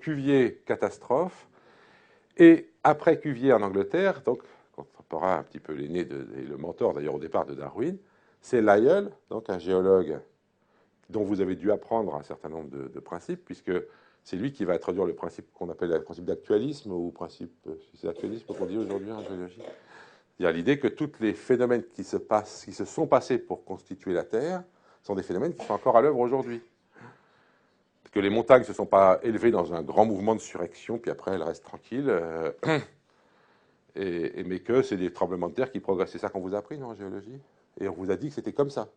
Cuvier, catastrophe. Et après Cuvier en Angleterre, donc contemporain un petit peu l'aîné et le mentor d'ailleurs au départ de Darwin, c'est Lyell, donc un géologue dont vous avez dû apprendre un certain nombre de principes, puisque c'est lui qui va introduire le principe qu'on appelle le principe d'actualisme, ou principe, c'est actualisme qu'on dit aujourd'hui en géologie. Il y a l'idée que tous les phénomènes qui se sont passés pour constituer la Terre sont des phénomènes qui sont encore à l'œuvre aujourd'hui. Que les montagnes ne se sont pas élevées dans un grand mouvement de surrection, puis après elles restent tranquilles, mais que c'est des tremblements de terre qui progressent. C'est ça qu'on vous a appris, non, en géologie? Et on vous a dit que c'était comme ça.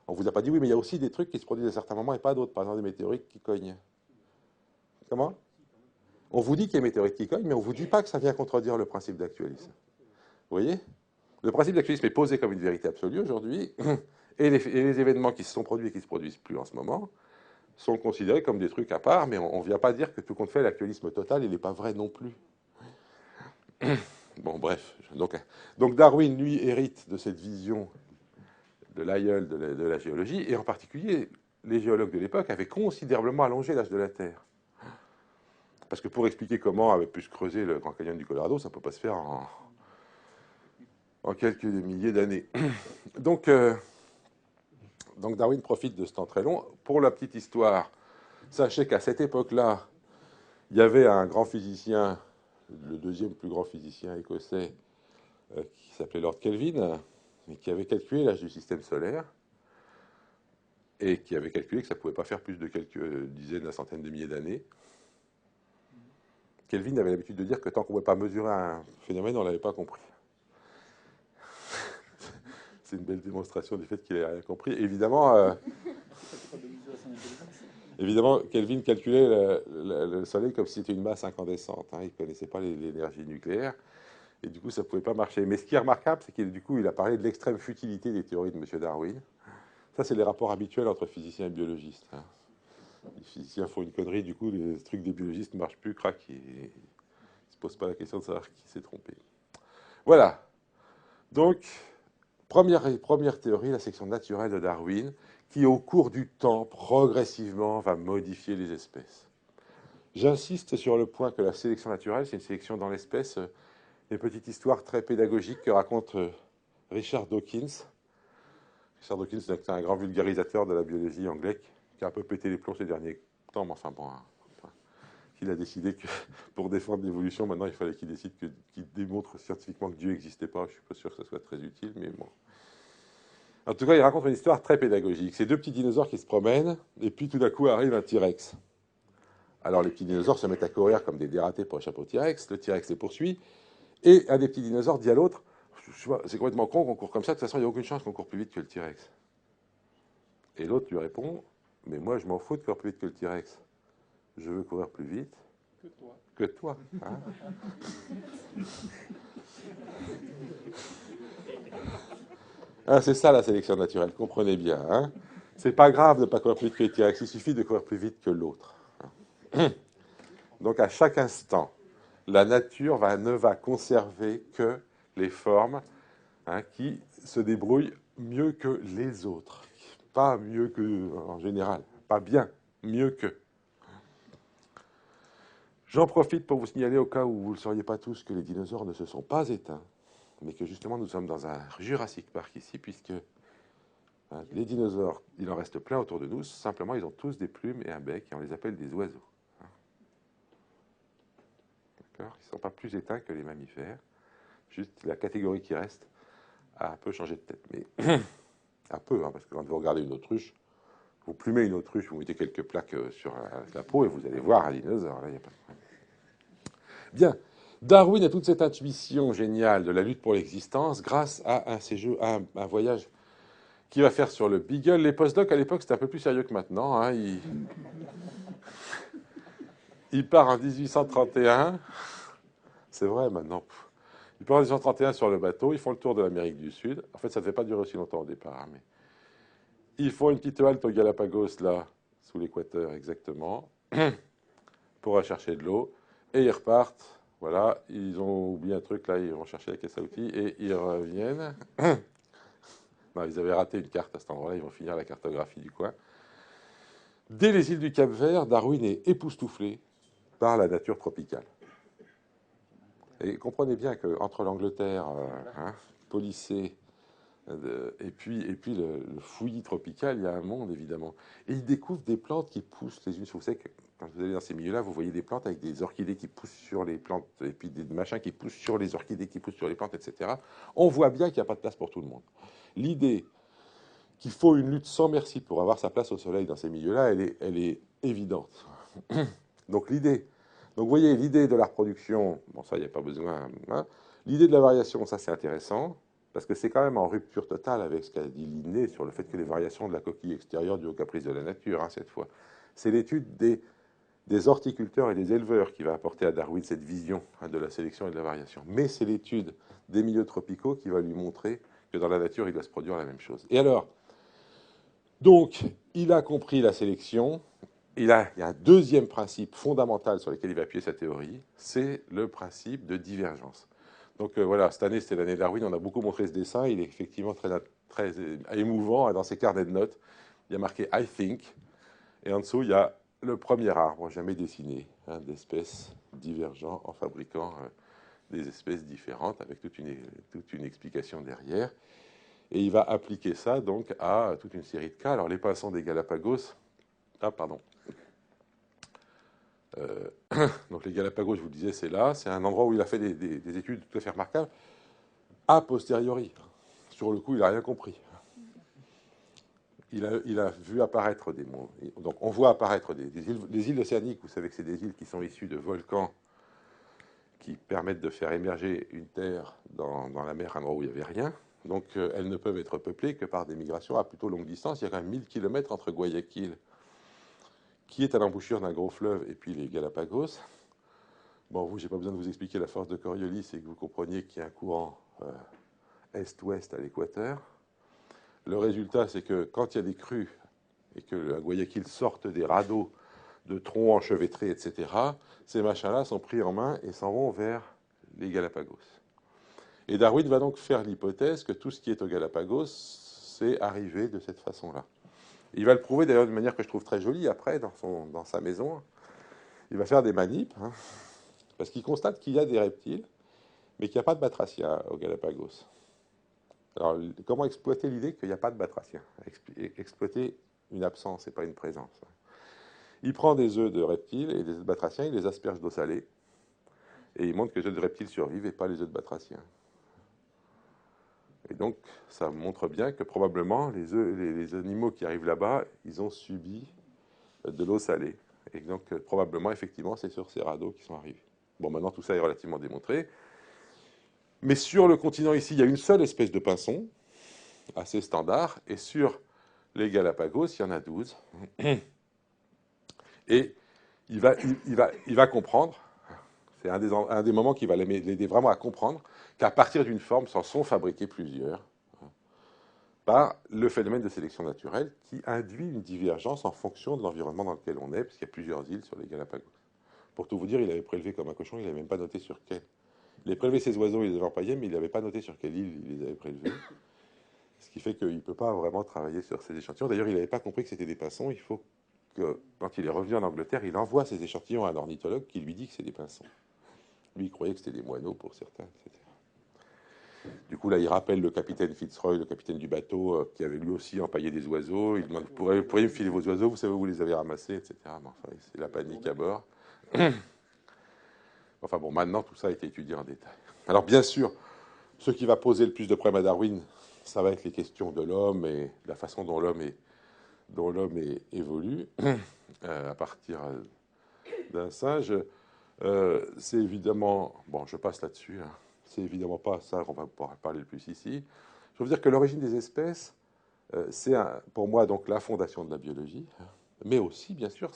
On vous a pas dit, oui, mais il y a aussi des trucs qui se produisent à certains moments et pas d'autres. Par exemple, des météorites qui cognent. Comment? On vous dit qu'il y a des météorites qui cognent, mais on ne vous dit pas que ça vient contredire le principe d'actualisme. Vous voyez? Le principe d'actualisme est posé comme une vérité absolue aujourd'hui, et les événements qui se sont produits et qui ne se produisent plus en ce moment sont considérés comme des trucs à part, mais on ne vient pas dire que tout compte fait, l'actualisme total, il n'est pas vrai non plus. Bon, bref. Donc Darwin, lui, hérite de cette vision de Lyell de la géologie, et en particulier, les géologues de l'époque avaient considérablement allongé l'âge de la Terre. Parce que pour expliquer comment avait pu se creuser le Grand Canyon du Colorado, ça ne peut pas se faire en quelques milliers d'années. Donc Darwin profite de ce temps très long. Pour la petite histoire, sachez qu'à cette époque-là, il y avait un grand physicien, le deuxième plus grand physicien écossais, qui s'appelait Lord Kelvin, et qui avait calculé l'âge du système solaire, et qui avait calculé que ça ne pouvait pas faire plus de quelques dizaines à centaines de milliers d'années. Kelvin avait l'habitude de dire que tant qu'on ne pouvait pas mesurer un phénomène, on ne l'avait pas compris. C'est une belle démonstration du fait qu'il n'ait rien compris. Évidemment, Kelvin calculait le Soleil comme si c'était une masse incandescente. Hein. Il ne connaissait pas l'énergie nucléaire. Et du coup, ça ne pouvait pas marcher. Mais ce qui est remarquable, c'est qu'il il a parlé de l'extrême futilité des théories de M. Darwin. Ça, c'est les rapports habituels entre physiciens et biologistes. Hein. Les physiciens font une connerie, du coup, les trucs des biologistes ne marchent plus, crac, et ils ne se posent pas la question de savoir qui s'est trompé. Voilà. Donc, première théorie, la sélection naturelle de Darwin, qui, au cours du temps, progressivement, va modifier les espèces. J'insiste sur le point que la sélection naturelle, c'est une sélection dans l'espèce, une petite histoire très pédagogique que raconte Richard Dawkins. Richard Dawkins, c'est un grand vulgarisateur de la biologie anglais qui a un peu pété les plombs ces derniers temps, mais enfin bon, hein, qu'il a décidé que pour défendre l'évolution, maintenant il fallait qu'il décide qu'il démontre scientifiquement que Dieu n'existait pas. Je ne suis pas sûr que ça soit très utile, mais bon. En tout cas, il raconte une histoire très pédagogique. C'est deux petits dinosaures qui se promènent, et puis tout d'un coup arrive un T-Rex. Alors les petits dinosaures se mettent à courir comme des dératés pour échapper au T-Rex. Le T-Rex les poursuit, et un des petits dinosaures dit à l'autre, c'est complètement con qu'on court comme ça, de toute façon il n'y a aucune chance qu'on court plus vite que le T-Rex. Et l'autre lui répond, mais moi je m'en fous de courir plus vite que le T-Rex. Je veux courir plus vite que toi. Hein. Ah, c'est ça la sélection naturelle, comprenez bien. Hein. C'est pas grave de ne pas courir plus vite que le T-Rex, il suffit de courir plus vite que l'autre. Donc à chaque instant, la nature ne va conserver que les formes qui se débrouillent mieux que les autres. Pas mieux que, en général, pas bien, mieux que. J'en profite pour vous signaler, au cas où vous ne le sauriez pas tous, que les dinosaures ne se sont pas éteints, mais que justement nous sommes dans un Jurassic Park ici, puisque les dinosaures, il en reste plein autour de nous, simplement ils ont tous des plumes et un bec, et on les appelle des oiseaux. D'accord ? Ils ne sont pas plus éteints que les mammifères, juste la catégorie qui reste a un peu changé de tête, mais un peu, hein, parce que quand vous regardez une autruche, vous plumez une autruche, vous mettez quelques plaques sur la peau et vous allez voir un dinosaure. Là, y a pas de problème. Bien. Darwin a toute cette intuition géniale de la lutte pour l'existence grâce à un voyage qu'il va faire sur le Beagle. Les postdocs, à l'époque, c'était un peu plus sérieux que maintenant. Hein. Il part en 1831. C'est vrai, maintenant. Il part en 1831 sur le bateau. Ils font le tour de l'Amérique du Sud. En fait, ça ne devait pas durer aussi longtemps au départ. Hein, mais ils font une petite halte aux Galapagos, là, sous l'équateur exactement, pour aller chercher de l'eau. Et ils repartent. Voilà, ils ont oublié un truc, là, ils vont chercher la caisse à outils et ils reviennent. Non, ils avaient raté une carte à cet endroit-là, ils vont finir la cartographie du coin. Dès les îles du Cap-Vert, Darwin est époustouflé par la nature tropicale. Et comprenez bien qu'entre l'Angleterre, policée, et puis le fouillis tropical, il y a un monde, évidemment. Et il découvre des plantes qui poussent les unes sur les autres. Quand vous allez dans ces milieux-là, vous voyez des plantes avec des orchidées qui poussent sur les plantes, et puis des machins qui poussent sur les orchidées qui poussent sur les plantes, etc. On voit bien qu'il n'y a pas de place pour tout le monde. L'idée qu'il faut une lutte sans merci pour avoir sa place au soleil dans ces milieux-là, elle est évidente. Donc vous voyez, l'idée de la reproduction, bon ça, il n'y a pas besoin. Hein. L'idée de la variation, ça c'est intéressant. Parce que c'est quand même en rupture totale avec ce qu'a dit Linné sur le fait que les variations de la coquille extérieure dues au caprice de la nature, hein, cette fois. C'est l'étude des horticulteurs et des éleveurs qui va apporter à Darwin cette vision de la sélection et de la variation. Mais c'est l'étude des milieux tropicaux qui va lui montrer que dans la nature, il doit se produire la même chose. Et alors, donc, il a compris la sélection. Il y a un deuxième principe fondamental sur lequel il va appuyer sa théorie, c'est le principe de divergence. Donc voilà, cette année, c'était l'année Darwin, on a beaucoup montré ce dessin, il est effectivement très émouvant. Dans ses carnets de notes, il y a marqué « I think », et en dessous, il y a le premier arbre jamais dessiné, d'espèces divergents en fabriquant des espèces différentes, avec toute une explication derrière. Et il va appliquer ça donc à toute une série de cas. Alors les pinsons des Galapagos, donc les Galapagos, je vous le disais, c'est là. C'est un endroit où il a fait des études tout à fait remarquables. A posteriori, sur le coup, il n'a rien compris. Il a vu apparaître des mondes. Donc on voit apparaître des îles océaniques. Vous savez que c'est des îles qui sont issues de volcans qui permettent de faire émerger une terre dans la mer à un endroit où il n'y avait rien. Donc elles ne peuvent être peuplées que par des migrations à plutôt longue distance. Il y a quand même 1000 km entre Guayaquil, qui est à l'embouchure d'un gros fleuve, et puis les Galapagos. Bon, vous, j'ai pas besoin de vous expliquer la force de Coriolis, et que vous compreniez qu'il y a un courant est-ouest à l'équateur. Le résultat, c'est que quand il y a des crues, et que à Guayaquil sortent des radeaux de troncs enchevêtrés, etc., ces machins-là sont pris en main et s'en vont vers les Galapagos. Et Darwin va donc faire l'hypothèse que tout ce qui est aux Galapagos, c'est arrivé de cette façon-là. Il va le prouver d'ailleurs d'une manière que je trouve très jolie après, dans sa maison. Il va faire des manips, hein, parce qu'il constate qu'il y a des reptiles, mais qu'il n'y a pas de batraciens aux Galapagos. Alors, comment exploiter l'idée qu'il n'y a pas de batraciens? Exploiter une absence et pas une présence. Il prend des œufs de reptiles et des œufs de batraciens, il les asperge d'eau salée, et il montre que les œufs de reptiles survivent et pas les œufs de batraciens. Et donc, ça montre bien que probablement les animaux qui arrivent là-bas, ils ont subi de l'eau salée. Et donc, probablement, effectivement, c'est sur ces radeaux qui sont arrivés. Bon, maintenant, tout ça est relativement démontré. Mais sur le continent ici, il y a une seule espèce de pinson, assez standard, et sur les Galapagos, il y en a 12. Et il va comprendre, c'est un des moments qui va l'aider vraiment à comprendre, qu'à partir d'une forme s'en sont fabriqués plusieurs, par le phénomène de sélection naturelle qui induit une divergence en fonction de l'environnement dans lequel on est, puisqu'il y a plusieurs îles sur les Galapagos. Pour tout vous dire, il avait prélevé comme un cochon, il n'avait même pas noté sur quelle. Il avait prélevé ses oiseaux, il les avait empaillés, mais il n'avait pas noté sur quelle île il les avait prélevés. Ce qui fait qu'il ne peut pas vraiment travailler sur ces échantillons. D'ailleurs, il n'avait pas compris que c'était des pinsons. Il faut que, quand il est revenu en Angleterre, il envoie ces échantillons à un ornithologue qui lui dit que c'est des pinsons. Lui, il croyait que c'était des moineaux pour certains, etc. Du coup, là, il rappelle le capitaine Fitzroy, le capitaine du bateau, qui avait lui aussi empaillé des oiseaux. Il demande, vous pourriez me filer vos oiseaux, vous savez où vous les avez ramassés, etc. Mais enfin, c'est la panique à bord. Enfin bon, maintenant, tout ça a été étudié en détail. Alors, bien sûr, ce qui va poser le plus de problèmes à Darwin, ça va être les questions de l'homme et la façon dont l'homme évolue à partir d'un singe. C'est évidemment, bon, je passe là-dessus, hein, c'est évidemment pas ça qu'on va pouvoir parler le plus ici. Je veux dire que l'origine des espèces, c'est pour moi donc la fondation de la biologie, mais aussi, bien sûr,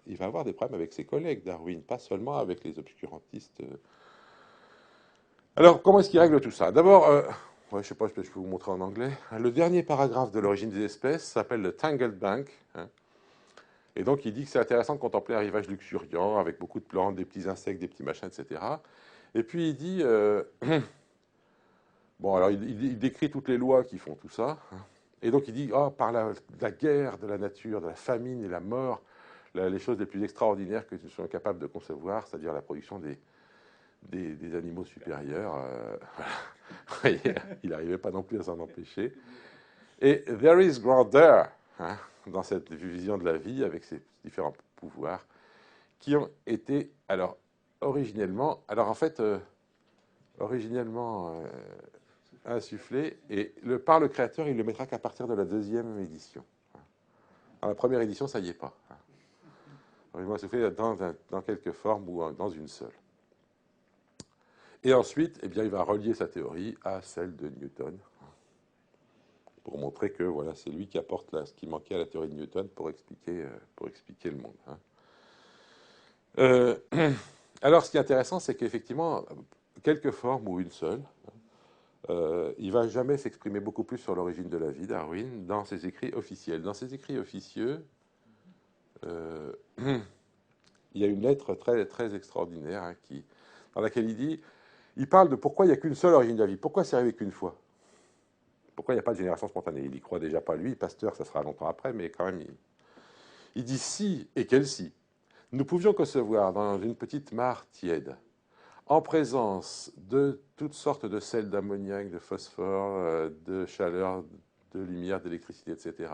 il va avoir des problèmes avec ses collègues Darwin, pas seulement avec les obscurantistes. Alors, comment est-ce qu'il règle tout ça? D'abord, je ne sais pas, je peux vous montrer en anglais. Le dernier paragraphe de l'origine des espèces s'appelle le Tangled Bank. Hein, et donc, il dit que c'est intéressant de contempler un rivage luxuriant avec beaucoup de plantes, des petits insectes, des petits machins, etc. Et puis, il dit... bon, alors, il décrit toutes les lois qui font tout ça. Hein, et donc, il dit, par la guerre de la nature, de la famine et la mort, les choses les plus extraordinaires que nous sommes capables de concevoir, c'est-à-dire la production des animaux supérieurs. Il n'arrivait pas non plus à s'en empêcher. Et there is grandeur, hein, dans cette vision de la vie avec ses différents pouvoirs qui ont été, alors, originellement insufflés, et par le créateur, il le mettra qu'à partir de la deuxième édition. Dans la première édition, ça n'y est pas. Originellement insufflé dans quelques formes ou dans une seule. Et ensuite, eh bien, il va relier sa théorie à celle de Newton, pour montrer que voilà, c'est lui qui apporte ce qui manquait à la théorie de Newton pour expliquer le monde. Hein. Alors, ce qui est intéressant, c'est qu'effectivement, quelques formes ou une seule, il ne va jamais s'exprimer beaucoup plus sur l'origine de la vie, Darwin, dans ses écrits officiels. Dans ses écrits officieux, il y a une lettre très, très extraordinaire hein, dans laquelle il parle de pourquoi il n'y a qu'une seule origine de la vie, pourquoi c'est arrivé qu'une fois. Pourquoi il n'y a pas de génération spontanée? Il n'y croit déjà pas, lui. Pasteur, ça sera longtemps après, mais quand même, il dit si, et quel si. Nous pouvions concevoir dans une petite mare tiède, en présence de toutes sortes de sels d'ammoniac, de phosphore, de chaleur, de lumière, d'électricité, etc.,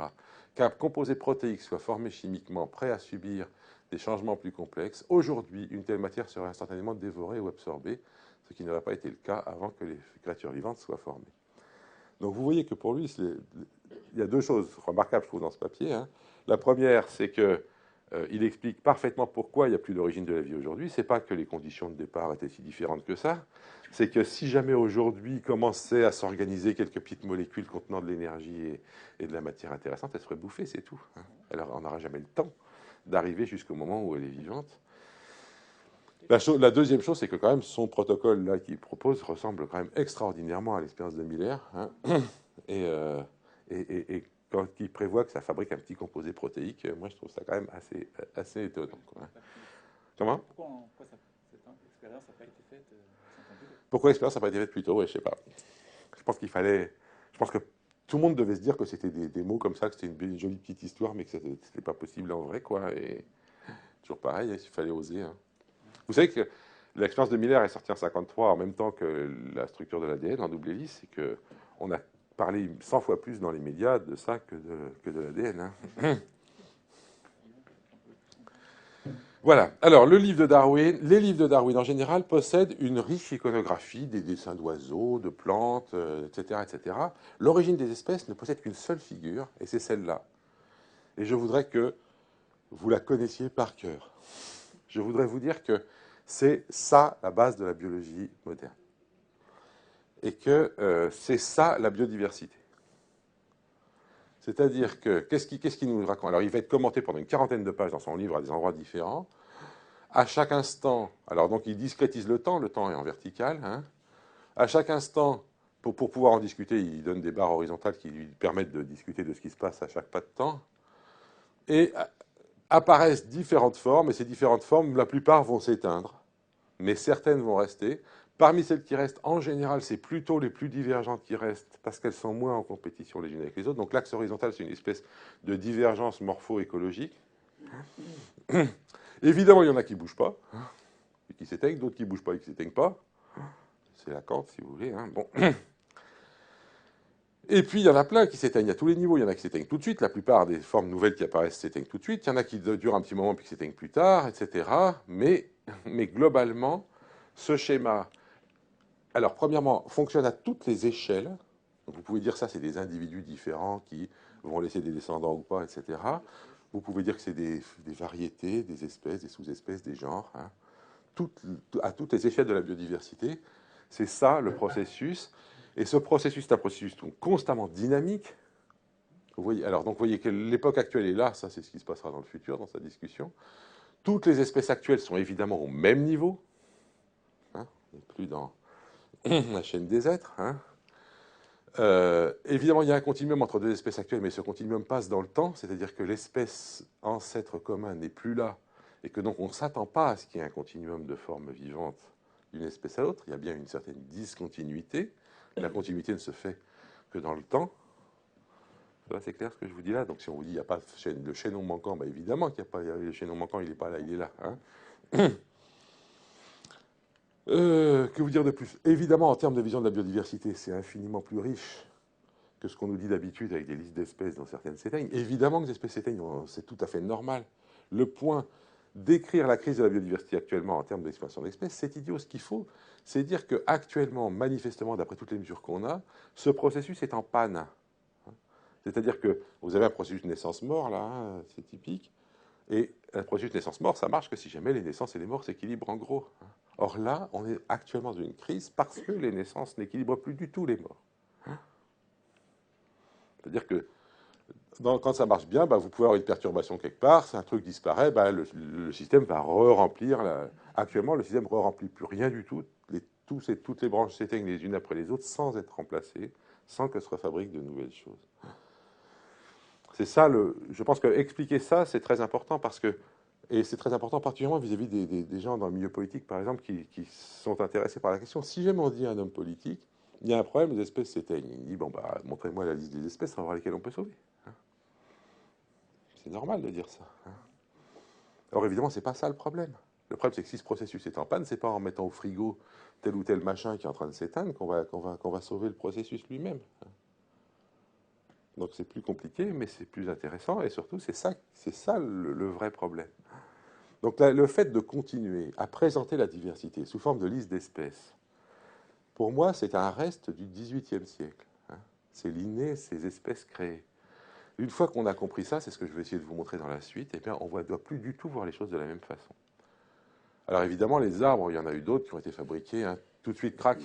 qu'un composé protéique soit formé chimiquement, prêt à subir des changements plus complexes, aujourd'hui, une telle matière serait instantanément dévorée ou absorbée, ce qui n'aurait pas été le cas avant que les créatures vivantes soient formées. Donc vous voyez que pour lui, il y a deux choses remarquables, je trouve, dans ce papier. Hein. La première, c'est que il explique parfaitement pourquoi il n'y a plus d'origine de la vie aujourd'hui. Ce n'est pas que les conditions de départ étaient si différentes que ça. C'est que si jamais aujourd'hui commençait à s'organiser quelques petites molécules contenant de l'énergie et de la matière intéressante, elle serait bouffée, c'est tout. Alors on n'aura jamais le temps d'arriver jusqu'au moment où elle est vivante. La deuxième chose, c'est que quand même son protocole là qu'il propose ressemble quand même extraordinairement à l'expérience de Miller, hein, et, et quand il prévoit que ça fabrique un petit composé protéique, moi je trouve ça quand même assez étonnant. Quoi. Comment ? Pourquoi cette expérience n'a pas été faite 5 ans plus tôt ? Pourquoi l'expérience n'a pas été faite plus tôt ? Ouais, je sais pas. Je pense qu'il fallait. Je pense que tout le monde devait se dire que c'était des mots comme ça, que c'était une jolie petite histoire, mais que c'était pas possible en vrai, quoi. Et toujours pareil, il fallait oser. Hein. Vous savez que l'expérience de Miller est sortie en 1953 en même temps que la structure de l'ADN en double hélice, et que on a parlé 100 fois plus dans les médias de ça que de l'ADN. Hein. Voilà. Alors, les livres de Darwin en général possèdent une riche iconographie, des dessins d'oiseaux, de plantes, etc., etc. L'origine des espèces ne possède qu'une seule figure, et c'est celle-là. Et je voudrais que vous la connaissiez par cœur. Je voudrais vous dire que c'est ça la base de la biologie moderne. Et que c'est ça la biodiversité. C'est-à-dire que, qu'est-ce qu'il nous raconte ? Alors, il va être commenté pendant une quarantaine de pages dans son livre à des endroits différents. À chaque instant, alors donc il discrétise le temps est en vertical. Hein. À chaque instant, pour pouvoir en discuter, il donne des barres horizontales qui lui permettent de discuter de ce qui se passe à chaque pas de temps. Et apparaissent différentes formes, et ces différentes formes, la plupart vont s'éteindre, mais certaines vont rester. Parmi celles qui restent, en général, c'est plutôt les plus divergentes qui restent, parce qu'elles sont moins en compétition les unes avec les autres. Donc l'axe horizontal, c'est une espèce de divergence morpho-écologique. Évidemment, il y en a qui ne bougent pas, et qui s'éteignent, d'autres qui ne bougent pas et qui ne s'éteignent pas. C'est la Kant, si vous voulez. Hein. Bon. Et puis, il y en a plein qui s'éteignent à tous les niveaux. Il y en a qui s'éteignent tout de suite. La plupart des formes nouvelles qui apparaissent s'éteignent tout de suite. Il y en a qui durent un petit moment puis qui s'éteignent plus tard, etc. Mais globalement, ce schéma, alors, premièrement, fonctionne à toutes les échelles. Donc, vous pouvez dire ça, c'est des individus différents qui vont laisser des descendants ou pas, etc. Vous pouvez dire que c'est des variétés, des espèces, des sous-espèces, des genres. Hein. À toutes les échelles de la biodiversité. C'est ça le processus. Et ce processus est un processus donc, constamment dynamique. Vous voyez, alors, donc, vous voyez que l'époque actuelle est là, ça c'est ce qui se passera dans le futur, dans sa discussion. Toutes les espèces actuelles sont évidemment au même niveau. Hein, on n'est plus dans la chaîne des êtres. Hein. Évidemment, il y a un continuum entre deux espèces actuelles, mais ce continuum passe dans le temps, c'est-à-dire que l'espèce ancêtre commun n'est plus là, et que donc on ne s'attend pas à ce qu'il y ait un continuum de formes vivantes d'une espèce à l'autre. Il y a bien une certaine discontinuité. La continuité ne se fait que dans le temps. C'est clair ce que je vous dis là. Donc si on vous dit qu'il n'y a pas de chaînon manquant, ben évidemment qu'il n'y a pas le chaînon manquant, il n'est pas là, il est là. Hein. Que vous dire de plus ? Évidemment, en termes de vision de la biodiversité, c'est infiniment plus riche que ce qu'on nous dit d'habitude avec des listes d'espèces dont certaines s'éteignent. Évidemment que les espèces s'éteignent, c'est tout à fait normal. Le point d'écrire la crise de la biodiversité actuellement en termes d'expansion d'espèces, c'est idiot. Ce qu'il faut, c'est dire qu'actuellement, manifestement, d'après toutes les mesures qu'on a, ce processus est en panne. C'est-à-dire que vous avez un processus de naissance-mort, là, hein, c'est typique, et un processus de naissance-mort, ça marche que si jamais les naissances et les morts s'équilibrent en gros. Or là, on est actuellement dans une crise parce que les naissances n'équilibrent plus du tout les morts. C'est-à-dire que quand ça marche bien, bah, vous pouvez avoir une perturbation quelque part, si un truc disparaît, bah, le système va re-remplir. Actuellement, le système ne re-remplit plus rien du tout. Toutes les branches s'éteignent les unes après les autres sans être remplacées, sans que se refabriquent de nouvelles choses. C'est ça, je pense qu'expliquer ça, c'est très important parce que, et c'est très important particulièrement vis-à-vis des gens dans le milieu politique, par exemple, qui sont intéressés par la question. Si jamais on dit à un homme politique, il y a un problème, les espèces s'éteignent. Il dit, bon, bah, montrez-moi la liste des espèces, on va voir lesquelles on peut sauver. C'est normal de dire ça. Or, évidemment, ce n'est pas ça le problème. Le problème, c'est que si ce processus est en panne, ce n'est pas en mettant au frigo tel ou tel machin qui est en train de s'éteindre qu'on va sauver le processus lui-même. Donc c'est plus compliqué, mais c'est plus intéressant, et surtout, c'est ça le vrai problème. Donc le fait de continuer à présenter la diversité sous forme de liste d'espèces, pour moi, c'est un reste du XVIIIe siècle. C'est l'inné, ces espèces créées. Une fois qu'on a compris ça, c'est ce que je vais essayer de vous montrer dans la suite, eh bien, on ne doit plus du tout voir les choses de la même façon. Alors évidemment, les arbres, il y en a eu d'autres qui ont été fabriqués, hein, tout de suite, crac,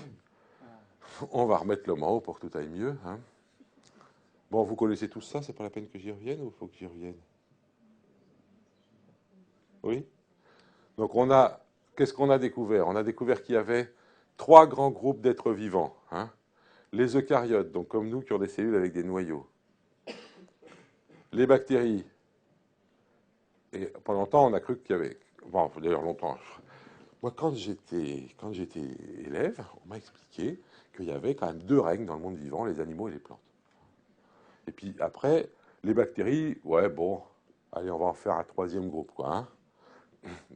on va remettre l'homme en haut pour que tout aille mieux. Hein. Bon, vous connaissez tout ça, c'est pas la peine que j'y revienne ou il faut que j'y revienne? Oui? Donc qu'est-ce qu'on a découvert? On a découvert qu'il y avait 3 grands groupes d'êtres vivants. Hein. Les eucaryotes, donc comme nous, qui ont des cellules avec des noyaux. Les bactéries. Et pendant longtemps, on a cru qu'il y avait... Bon, d'ailleurs, longtemps. Moi, quand j'étais élève, on m'a expliqué qu'il y avait quand même 2 règnes dans le monde vivant, les animaux et les plantes. Et puis après, les bactéries, ouais, bon, allez, on va en faire un 3e groupe, quoi. Hein.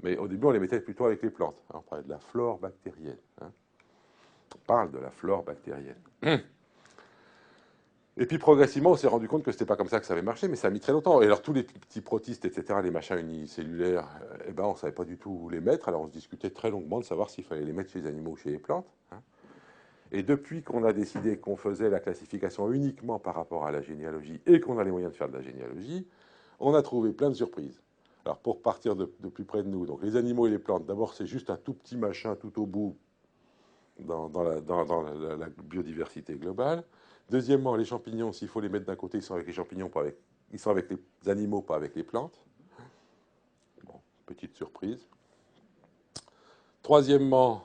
Mais au début, on les mettait plutôt avec les plantes. Hein. On parlait de la flore bactérienne. Hein. On parle de la flore bactérienne. Et puis progressivement, on s'est rendu compte que c'était pas comme ça que ça avait marché, mais ça a mis très longtemps. Et alors tous les petits protistes, etc., les machins unicellulaires, eh ben, on savait pas du tout où les mettre. Alors on se discutait très longuement de savoir s'il fallait les mettre chez les animaux ou chez les plantes. Hein. Et depuis qu'on a décidé qu'on faisait la classification uniquement par rapport à la généalogie et qu'on a les moyens de faire de la généalogie, on a trouvé plein de surprises. Alors pour partir de plus près de nous, donc les animaux et les plantes, d'abord c'est juste un tout petit machin tout au bout dans la biodiversité globale. Deuxièmement, les champignons, s'il faut les mettre d'un côté, ils sont avec les champignons, ils sont avec les animaux, pas avec les plantes. Bon, petite surprise. Troisièmement,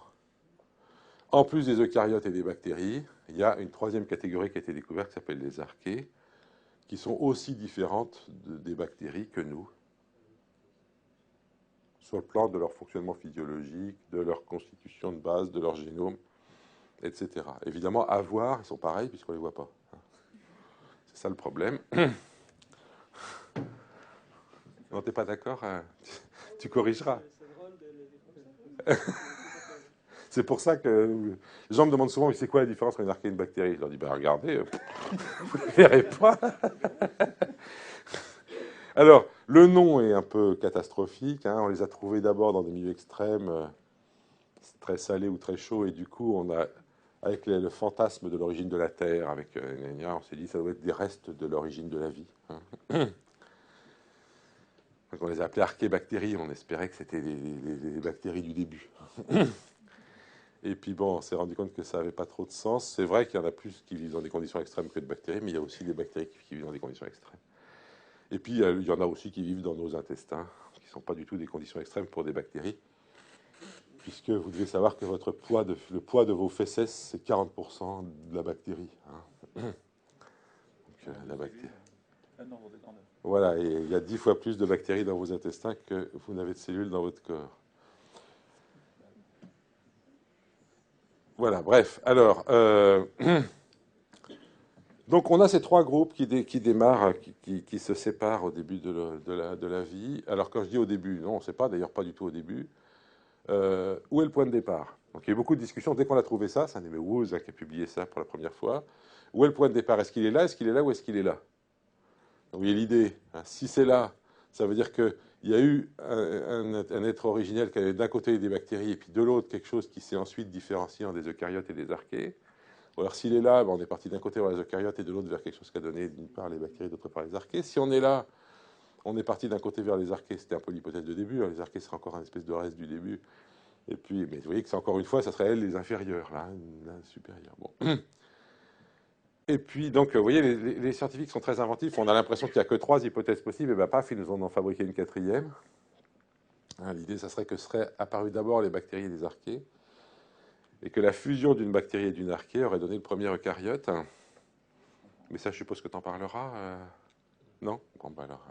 en plus des eucaryotes et des bactéries, il y a une 3e catégorie qui a été découverte qui s'appelle les archées, qui sont aussi différentes des bactéries que nous, sur le plan de leur fonctionnement physiologique, de leur constitution de base, de leur génome, etc. Évidemment, à voir, ils sont pareils puisqu'on ne les voit pas. C'est ça le problème. Non, t'es pas d'accord? Tu corrigeras. C'est pour ça que les gens me demandent souvent, c'est quoi la différence entre une archée et une bactérie? Je leur dis, ben regardez, vous ne verrez pas. Alors, le nom est un peu catastrophique. Hein. On les a trouvés d'abord dans des milieux extrêmes, très salés ou très chauds, et du coup, on a, avec le fantasme de l'origine de la Terre, on s'est dit, ça doit être des restes de l'origine de la vie. Hein. Donc on les a appelés archébactéries, on espérait que c'était les bactéries du début. Et puis bon, on s'est rendu compte que ça n'avait pas trop de sens. C'est vrai qu'il y en a plus qui vivent dans des conditions extrêmes que de bactéries, mais il y a aussi des bactéries qui vivent dans des conditions extrêmes. Et puis il y en a aussi qui vivent dans nos intestins, qui ne sont pas du tout des conditions extrêmes pour des bactéries, puisque vous devez savoir que le poids de vos fesses, c'est 40% de la bactérie. Hein. Donc, la bactérie. Voilà, et il y a 10 fois plus de bactéries dans vos intestins que vous n'avez de cellules dans votre corps. Voilà, bref. Alors, donc on a ces 3 groupes qui démarrent, qui se séparent au début de la vie. Alors quand je dis au début, non, on ne sait pas, d'ailleurs pas du tout au début. Où est le point de départ? Donc il y a eu beaucoup de discussions. Dès qu'on a trouvé ça, c'est un des Woz qui a publié ça pour la première fois. Où est le point de départ? Est-ce qu'il est là? Est-ce qu'il est là? Ou est-ce qu'il est là? Donc, vous voyez l'idée. Hein, si c'est là, ça veut dire qu'il y a eu un être originel qui avait d'un côté des bactéries et puis de l'autre quelque chose qui s'est ensuite différencié en des eucaryotes et des archées. Alors s'il est là, ben, on est parti d'un côté vers les eucaryotes et de l'autre vers quelque chose qui a donné d'une part les bactéries, d'autre part les archées. Si on est là, on est parti d'un côté vers les archées, c'était un peu l'hypothèse de début, hein, les archées seraient encore un espèce de reste du début. Et puis, mais vous voyez que c'est encore une fois, ça serait elles les inférieures, là, supérieures. Bon. Et puis, donc, vous voyez, les scientifiques sont très inventifs. On a l'impression qu'il n'y a que 3 hypothèses possibles. Et bien, paf, ils nous en ont fabriqué une 4e. Hein, l'idée, ça serait que seraient apparues d'abord les bactéries et les archées. Et que la fusion d'une bactérie et d'une archée aurait donné le premier eucaryote. Mais ça, je suppose que tu en parleras. Non? Bon, ben alors,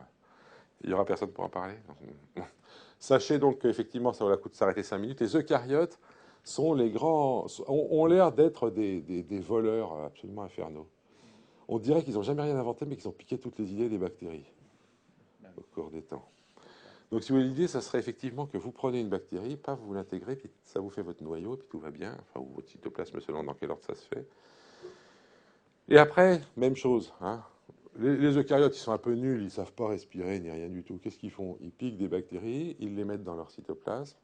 il n'y aura personne pour en parler. Sachez donc qu'effectivement, ça vaut la coup de s'arrêter 5 minutes. Les eucaryotes sont les grands, ont l'air d'être des voleurs absolument infernaux. On dirait qu'ils n'ont jamais rien inventé, mais qu'ils ont piqué toutes les idées des bactéries au cours des temps. Donc, si vous voulez, l'idée, ça serait effectivement que vous prenez une bactérie, paf, vous l'intégrez, puis ça vous fait votre noyau, et puis tout va bien, enfin, ou votre cytoplasme, selon dans quel ordre ça se fait. Et après, même chose. Hein. Les eucaryotes, ils sont un peu nuls, ils ne savent pas respirer, ni rien du tout. Qu'est-ce qu'ils font? Ils piquent des bactéries, ils les mettent dans leur cytoplasme,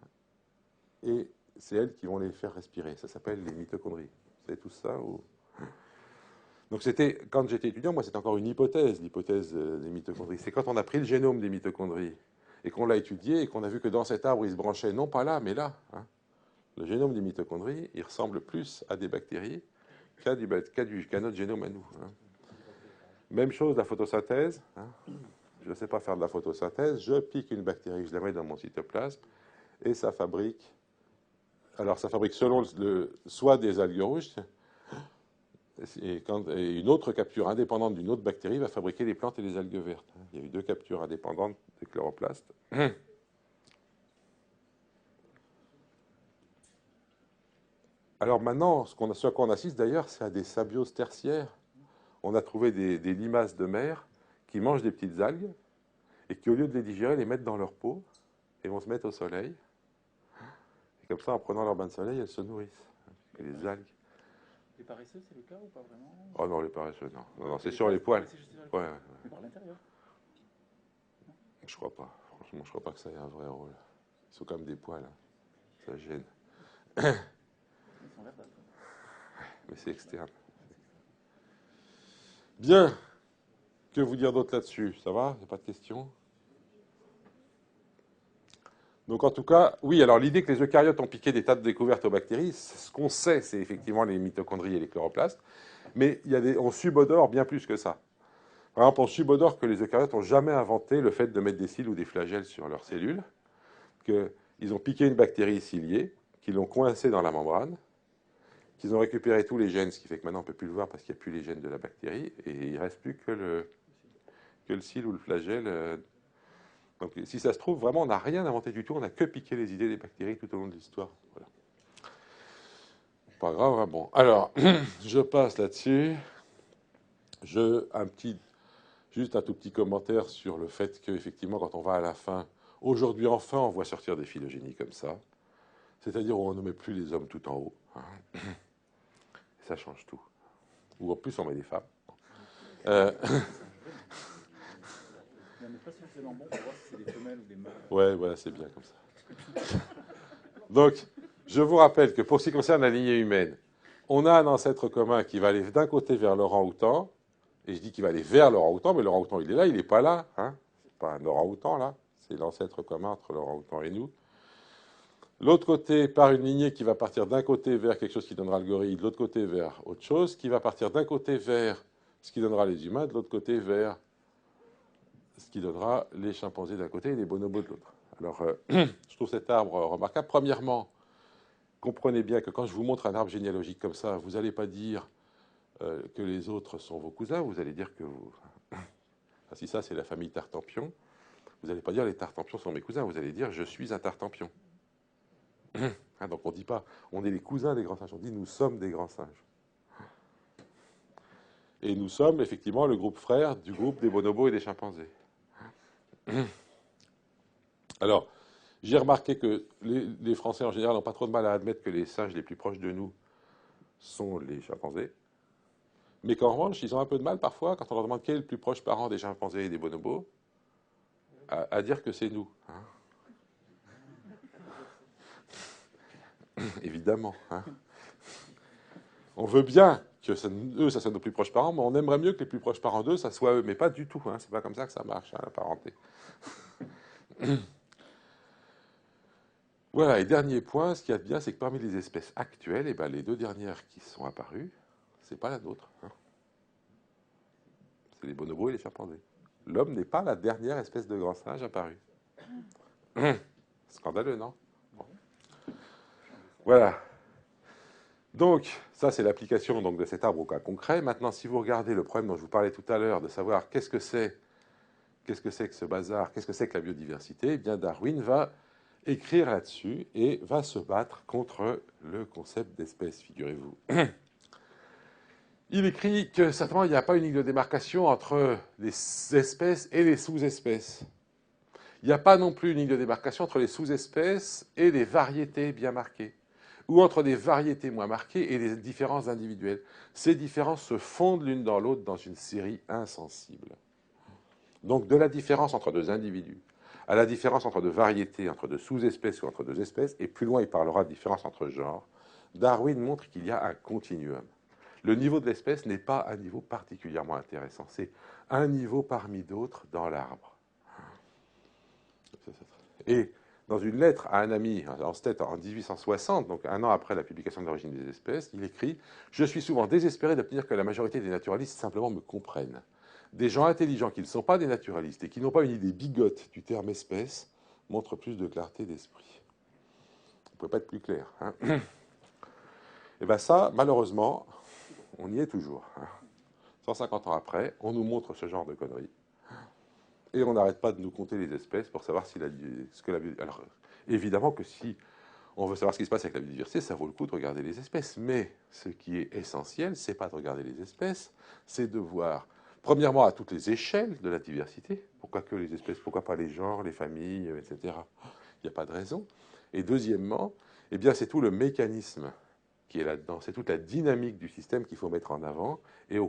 et c'est elles qui vont les faire respirer. Ça s'appelle les mitochondries. Vous savez tout ça ou... Donc c'était, quand j'étais étudiant, moi c'était encore une hypothèse, l'hypothèse des mitochondries. C'est quand on a pris le génome des mitochondries et qu'on l'a étudié et qu'on a vu que dans cet arbre, il se branchait non pas là, mais là. Hein. Le génome des mitochondries, il ressemble plus à des bactéries qu'à notre génome à nous. Hein. Même chose, la photosynthèse. Hein. Je ne sais pas faire de la photosynthèse, je pique une bactérie, je la mets dans mon cytoplasme et ça fabrique. Alors ça fabrique selon soit des algues rouges, et une autre capture indépendante d'une autre bactérie va fabriquer les plantes et les algues vertes. Il y a eu 2 captures indépendantes des chloroplastes. Alors maintenant, ce à quoi on assiste d'ailleurs, c'est à des sabioses tertiaires. On a trouvé des limaces de mer qui mangent des petites algues et qui, au lieu de les digérer, les mettent dans leur peau et vont se mettre au soleil. Et comme ça, en prenant leur bain de soleil, elles se nourrissent. Et les algues. Les paresseux, c'est le cas ou pas vraiment? Oh non, les paresseux, non. Non, c'est sur les poils. Ouais. Mais par l'intérieur? Je crois pas. Franchement, je crois pas que ça ait un vrai rôle. Ils sont comme des poils. Ça gêne. Ils sont verdâtres. Mais c'est externe. Bien. Que vous dire d'autre là-dessus? Ça va? Il n'y a pas de questions? Donc en tout cas, oui, alors l'idée que les eucaryotes ont piqué des tas de découvertes aux bactéries, ce qu'on sait, c'est effectivement les mitochondries et les chloroplastes, mais on subodore bien plus que ça. Par exemple, on subodore que les eucaryotes n'ont jamais inventé le fait de mettre des cils ou des flagelles sur leurs cellules, qu'ils ont piqué une bactérie ciliée, qu'ils l'ont coincée dans la membrane, qu'ils ont récupéré tous les gènes, ce qui fait que maintenant on ne peut plus le voir parce qu'il n'y a plus les gènes de la bactérie, et il ne reste plus que le cil ou le flagelle. Donc si ça se trouve, vraiment, on n'a rien inventé du tout, on n'a que piqué les idées des bactéries tout au long de l'histoire. Voilà. Pas grave, hein, bon. Alors, je passe là-dessus. Juste un tout petit commentaire sur le fait qu'effectivement, quand on va à la fin, aujourd'hui enfin, on voit sortir des phylogénies comme ça. C'est-à-dire où on ne met plus les hommes tout en haut. Hein. Ça change tout. Ou en plus, on met des femmes. On n'est pas suffisamment bon pour voir si c'est des femelles ou des mâles. Ouais, voilà, c'est bien comme ça. Donc, je vous rappelle que pour ce qui concerne la lignée humaine, on a un ancêtre commun qui va aller d'un côté vers l'orang-outan, et je dis qu'il va aller vers l'orang-outan, mais l'orang-outan, il est là, il n'est pas là. Hein. C'est pas un orang-outan, là. C'est l'ancêtre commun entre l'orang-outan et nous. L'autre côté, par une lignée qui va partir d'un côté vers quelque chose qui donnera le gorille, de l'autre côté vers autre chose, qui va partir d'un côté vers ce qui donnera les humains, de l'autre côté vers ce qui donnera les chimpanzés d'un côté et les bonobos de l'autre. Alors, je trouve cet arbre remarquable. Premièrement, comprenez bien que quand je vous montre un arbre généalogique comme ça, vous n'allez pas dire que les autres sont vos cousins, vous allez dire que vous... Enfin, si ça, c'est la famille Tartampion, vous n'allez pas dire les Tartampions sont mes cousins, vous allez dire je suis un Tartampion. Hein, donc on ne dit pas on est les cousins des grands singes, on dit nous sommes des grands singes. Et nous sommes effectivement le groupe frère du groupe des bonobos et des chimpanzés. Alors, j'ai remarqué que les Français en général n'ont pas trop de mal à admettre que les singes les plus proches de nous sont les chimpanzés. Mais qu'en revanche, ils ont un peu de mal parfois, quand on leur demande quel est le plus proche parent des chimpanzés et des bonobos, à dire que c'est nous. Hein. Évidemment. Hein. On veut bien que eux, ça soit nos plus proches parents, mais on aimerait mieux que les plus proches parents d'eux, ça soit eux. Mais pas du tout. Hein. C'est pas comme ça que ça marche, hein, la parenté. Voilà, et dernier point, ce qu'il y a de bien, c'est que parmi les espèces actuelles, eh ben, les 2 dernières qui sont apparues, c'est pas la nôtre. Hein. C'est les bonobos et les chimpanzés. L'homme n'est pas la dernière espèce de grand singe apparue. Scandaleux, non? Bon. Voilà. Donc, ça, c'est l'application donc, de cet arbre au cas concret. Maintenant, si vous regardez le problème dont je vous parlais tout à l'heure, de savoir qu'est-ce que c'est que ce bazar, qu'est-ce que c'est que la biodiversité, eh bien, Darwin va écrire là-dessus et va se battre contre le concept d'espèce, figurez-vous. Il écrit que certainement il n'y a pas une ligne de démarcation entre les espèces et les sous-espèces. Il n'y a pas non plus une ligne de démarcation entre les sous-espèces et les variétés bien marquées, ou entre des variétés moins marquées et les différences individuelles. Ces différences se fondent l'une dans l'autre dans une série insensible. Donc de la différence entre 2 individus à la différence entre 2 variétés, entre 2 sous-espèces ou entre 2 espèces, et plus loin il parlera de différence entre genres, Darwin montre qu'il y a un continuum. Le niveau de l'espèce n'est pas un niveau particulièrement intéressant. C'est un niveau parmi d'autres dans l'arbre. Et dans une lettre à un ami, en 1860, donc un an après la publication de l'origine des espèces, il écrit « Je suis souvent désespéré d'obtenir que la majorité des naturalistes simplement me comprennent. Des gens intelligents qui ne sont pas des naturalistes et qui n'ont pas une idée bigote du terme espèce montrent plus de clarté d'esprit. » On ne peut pas être plus clair. Hein. Et bien ça, malheureusement, on y est toujours. 150 ans après, on nous montre ce genre de conneries. Et on n'arrête pas de nous compter les espèces pour savoir si ce que la biodiversité... Alors, évidemment que si on veut savoir ce qui se passe avec la biodiversité, ça vaut le coup de regarder les espèces. Mais ce qui est essentiel, c'est pas de regarder les espèces, c'est de voir, premièrement, à toutes les échelles de la diversité. Pourquoi que les espèces? Pourquoi pas les genres, les familles, etc. Il n'y a pas de raison. Et deuxièmement, eh bien, c'est tout le mécanisme qui est là-dedans. C'est toute la dynamique du système qu'il faut mettre en avant et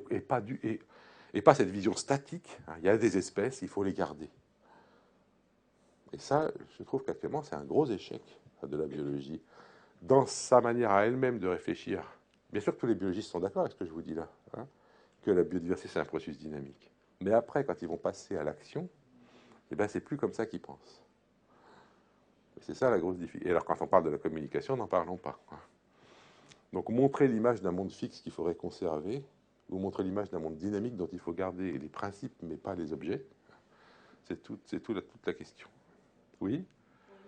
pas cette vision statique. Il y a des espèces, il faut les garder. Et ça, je trouve qu'actuellement, c'est un gros échec de la biologie dans sa manière à elle-même de réfléchir. Bien sûr que tous les biologistes sont d'accord avec ce que je vous dis là, hein, que la biodiversité, c'est un processus dynamique. Mais après, quand ils vont passer à l'action, eh ben, c'est plus comme ça qu'ils pensent. Et c'est ça la grosse difficulté. Et alors, quand on parle de la communication, n'en parlons pas. Donc, montrer l'image d'un monde fixe qu'il faudrait conserver, ou montrer l'image d'un monde dynamique dont il faut garder les principes, mais pas les objets, c'est toute la question. Oui? En même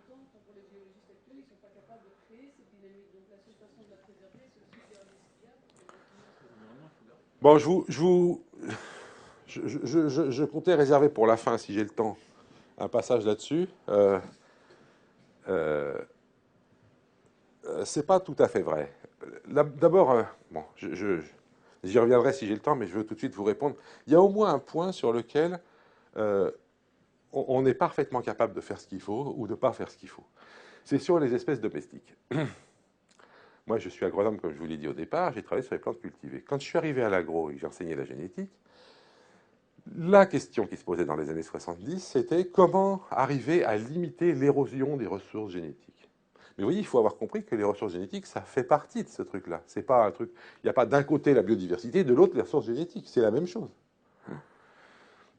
temps, pour les biologistes actuels, ils ne sont pas capables de créer cette dynamique. Donc la seule façon de la préserver, c'est aussi de garder ce qu'il y a. Bon, je comptais réserver pour la fin, si j'ai le temps, un passage là-dessus. C'est pas tout à fait vrai. D'abord, bon, j'y reviendrai si j'ai le temps, mais je veux tout de suite vous répondre. Il y a au moins un point sur lequel on est parfaitement capable de faire ce qu'il faut ou de ne pas faire ce qu'il faut. C'est sur les espèces domestiques. Moi, je suis agronome, comme je vous l'ai dit au départ, j'ai travaillé sur les plantes cultivées. Quand je suis arrivé à l'agro et que j'ai enseigné la génétique, la question qui se posait dans les années 70, c'était comment arriver à limiter l'érosion des ressources génétiques. Mais vous voyez, il faut avoir compris que les ressources génétiques, ça fait partie de ce truc-là. C'est pas un truc. Il n'y a pas d'un côté la biodiversité, de l'autre les ressources génétiques. C'est la même chose.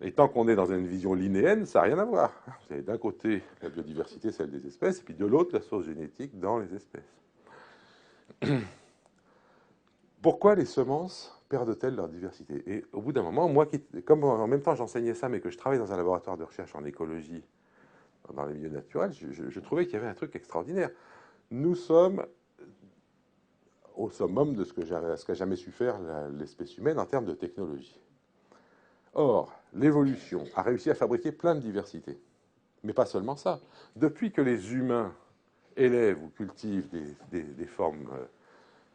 Et tant qu'on est dans une vision linéenne, ça n'a rien à voir. Vous avez d'un côté la biodiversité, celle des espèces, et puis de l'autre la source génétique dans les espèces. Pourquoi les semences perdent-elles leur diversité? Et au bout d'un moment, moi, comme en même temps j'enseignais ça, mais que je travaille dans un laboratoire de recherche en écologie, dans les milieux naturels, je trouvais qu'il y avait un truc extraordinaire. Nous sommes au summum de ce qu'a jamais su faire l'espèce humaine en termes de technologie. Or, l'évolution a réussi à fabriquer plein de diversité. Mais pas seulement ça. Depuis que les humains élèvent ou cultivent des formes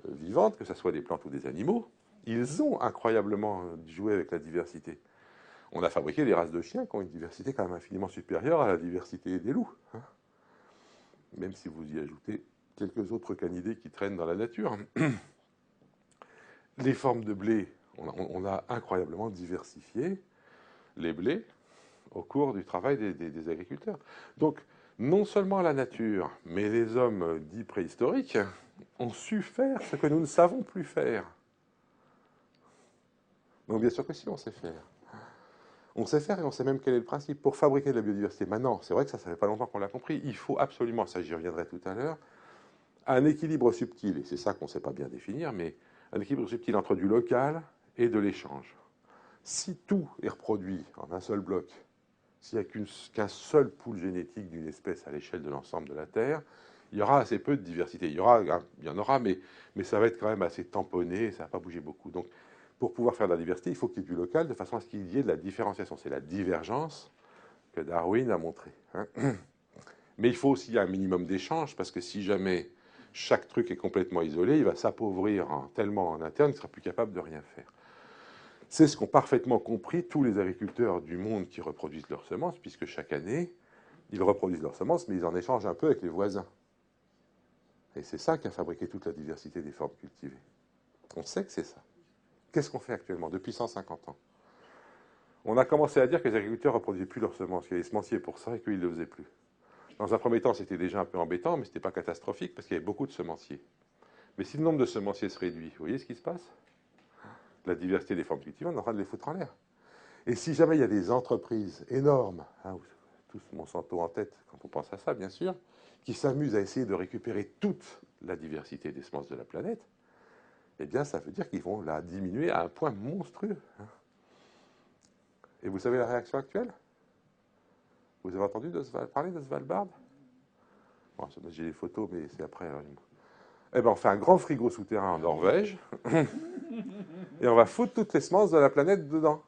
vivantes, que ce soit des plantes ou des animaux, ils ont incroyablement joué avec la diversité. On a fabriqué des races de chiens qui ont une diversité quand même infiniment supérieure à la diversité des loups. Hein. Même si vous y ajoutez quelques autres canidés qui traînent dans la nature. Les formes de blé, on a incroyablement diversifié les blés au cours du travail des agriculteurs. Donc, non seulement la nature, mais les hommes dits préhistoriques ont su faire ce que nous ne savons plus faire. Donc, bien sûr que si, on sait faire. On sait faire et on sait même quel est le principe pour fabriquer de la biodiversité. Maintenant, c'est vrai que ça fait pas longtemps qu'on l'a compris, il faut absolument, ça j'y reviendrai tout à l'heure, un équilibre subtil, et c'est ça qu'on ne sait pas bien définir, mais un équilibre subtil entre du local et de l'échange. Si tout est reproduit en un seul bloc, s'il n'y a qu'un seul pool génétique d'une espèce à l'échelle de l'ensemble de la Terre, il y aura assez peu de diversité. Il y en aura, mais ça va être quand même assez tamponné, ça ne va pas bouger beaucoup. Donc, pour pouvoir faire de la diversité, il faut qu'il y ait du local, de façon à ce qu'il y ait de la différenciation. C'est la divergence que Darwin a montrée. Hein. Mais il faut aussi un minimum d'échange, parce que si jamais chaque truc est complètement isolé, il va s'appauvrir tellement en interne qu'il ne sera plus capable de rien faire. C'est ce qu'ont parfaitement compris tous les agriculteurs du monde qui reproduisent leurs semences, puisque chaque année, ils reproduisent leurs semences, mais ils en échangent un peu avec les voisins. Et c'est ça qui a fabriqué toute la diversité des formes cultivées. On sait que c'est ça. Qu'est-ce qu'on fait actuellement, depuis 150 ans? On a commencé à dire que les agriculteurs ne reproduisaient plus leurs semences, qu'il y avait des semenciers pour ça et qu'ils ne le faisaient plus. Dans un premier temps, c'était déjà un peu embêtant, mais ce n'était pas catastrophique, parce qu'il y avait beaucoup de semenciers. Mais si le nombre de semenciers se réduit, vous voyez ce qui se passe? la diversité des formes cultivées, on est en train de les foutre en l'air. Et si jamais il y a des entreprises énormes, hein, tous Monsanto en tête quand on pense à ça, bien sûr, qui s'amusent à essayer de récupérer toute la diversité des semences de la planète, eh bien, ça veut dire qu'ils vont la diminuer à un point monstrueux. Et vous savez la réaction actuelle? Vous avez entendu parler de Svalbard? Bon, j'ai les photos, mais c'est après. Eh bien, on fait un grand frigo souterrain en Norvège, et on va foutre toutes les semences de la planète dedans.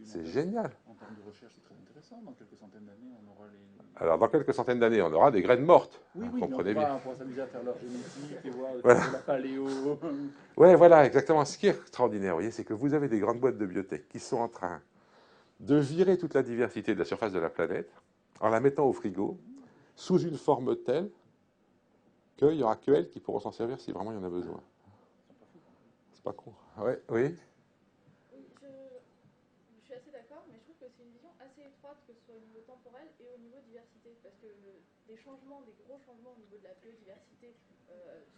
C'est génial. En termes de recherche, c'est très intéressant. Dans quelques centaines d'années, on aura les... Alors, dans quelques centaines d'années, on aura des graines mortes. Oui, hein, oui, comprenez mais bien. on pourra s'amuser à faire leur génétique et voir Voilà. de la paléo. Ouais, voilà, exactement. Ce qui est extraordinaire, vous voyez, c'est que vous avez des grandes boîtes de biotech qui sont en train de virer toute la diversité de la surface de la planète en la mettant au frigo sous une forme telle qu'il n'y aura que elles qui pourront s'en servir si vraiment il y en a besoin. C'est pas con. Ouais, oui. Oui, je suis assez d'accord, mais je trouve que c'est une vision assez étroite, que ce soit au niveau temporel et au niveau diversité, parce que des changements, des gros changements au niveau de la biodiversité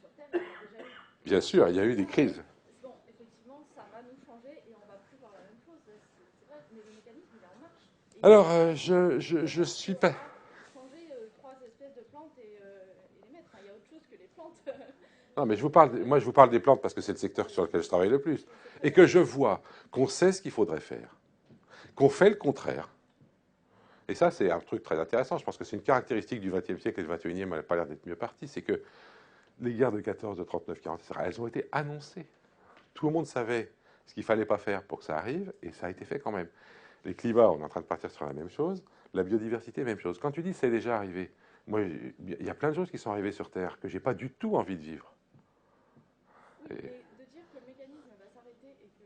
sur Terre, il y en a déjà eu. Bien sûr, il y a eu des crises. Bon, effectivement, ça va nous changer et on va plus voir la même chose, c'est vrai, mais le mécanisme il est en marche. Et Alors, je suis pas... changer 3 espèces de plantes et les mettre. Enfin, il y a autre chose que les plantes. Non, mais moi, je vous parle des plantes parce que c'est le secteur sur lequel je travaille le plus. Et que je vois qu'on sait ce qu'il faudrait faire, qu'on fait le contraire. Et ça, c'est un truc très intéressant. Je pense que c'est une caractéristique du XXe siècle et du XXIe, elle n'a pas l'air d'être mieux partie. C'est que les guerres de 14, de 39, 40, etc., elles ont été annoncées. Tout le monde savait ce qu'il ne fallait pas faire pour que ça arrive, et ça a été fait quand même. Les climats, on est en train de partir sur la même chose. La biodiversité, même chose. Quand tu dis c'est déjà arrivé, moi, il y a plein de choses qui sont arrivées sur Terre que je n'ai pas du tout envie de vivre. Oui, et de dire que le mécanisme va s'arrêter et que...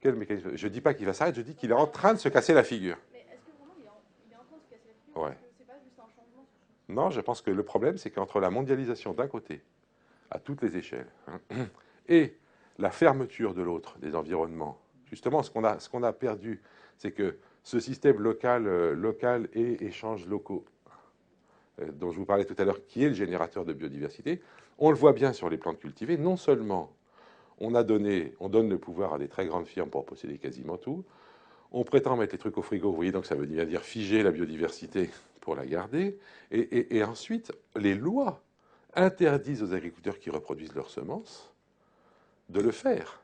Quel mécanisme? Je ne dis pas qu'il va s'arrêter, je dis qu'il est en train de se casser la figure. Mais est-ce que vraiment il est en train de se casser la figure? Ouais. Est-ce que c'est pas juste un changement Non, je pense que le problème, c'est qu'entre la mondialisation d'un côté, à toutes les échelles, et la fermeture de l'autre, des environnements, justement, ce qu'on a perdu, c'est que ce système local et échanges locaux, dont je vous parlais tout à l'heure, qui est le générateur de biodiversité, on le voit bien sur les plantes cultivées, non seulement on donne le pouvoir à des très grandes firmes pour posséder quasiment tout, on prétend mettre les trucs au frigo, vous voyez, donc ça veut bien dire figer la biodiversité pour la garder, et ensuite, les lois interdisent aux agriculteurs qui reproduisent leurs semences de le faire.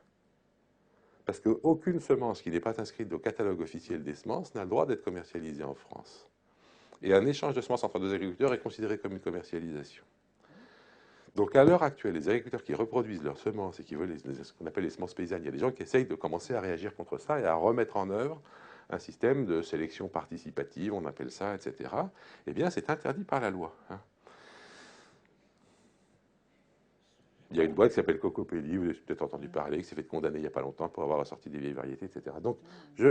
Parce qu'aucune semence qui n'est pas inscrite au catalogue officiel des semences n'a le droit d'être commercialisée en France. Et un échange de semences entre deux agriculteurs est considéré comme une commercialisation. Donc à l'heure actuelle, les agriculteurs qui reproduisent leurs semences et qui veulent ce qu'on appelle les semences paysannes, il y a des gens qui essayent de commencer à réagir contre ça et à remettre en œuvre un système de sélection participative, on appelle ça, etc. Eh bien, c'est interdit par la loi. Il y a une boîte qui s'appelle Cocopelli, vous avez peut-être entendu parler, qui s'est fait condamner il n'y a pas longtemps pour avoir ressorti des vieilles variétés, etc. Donc, Tant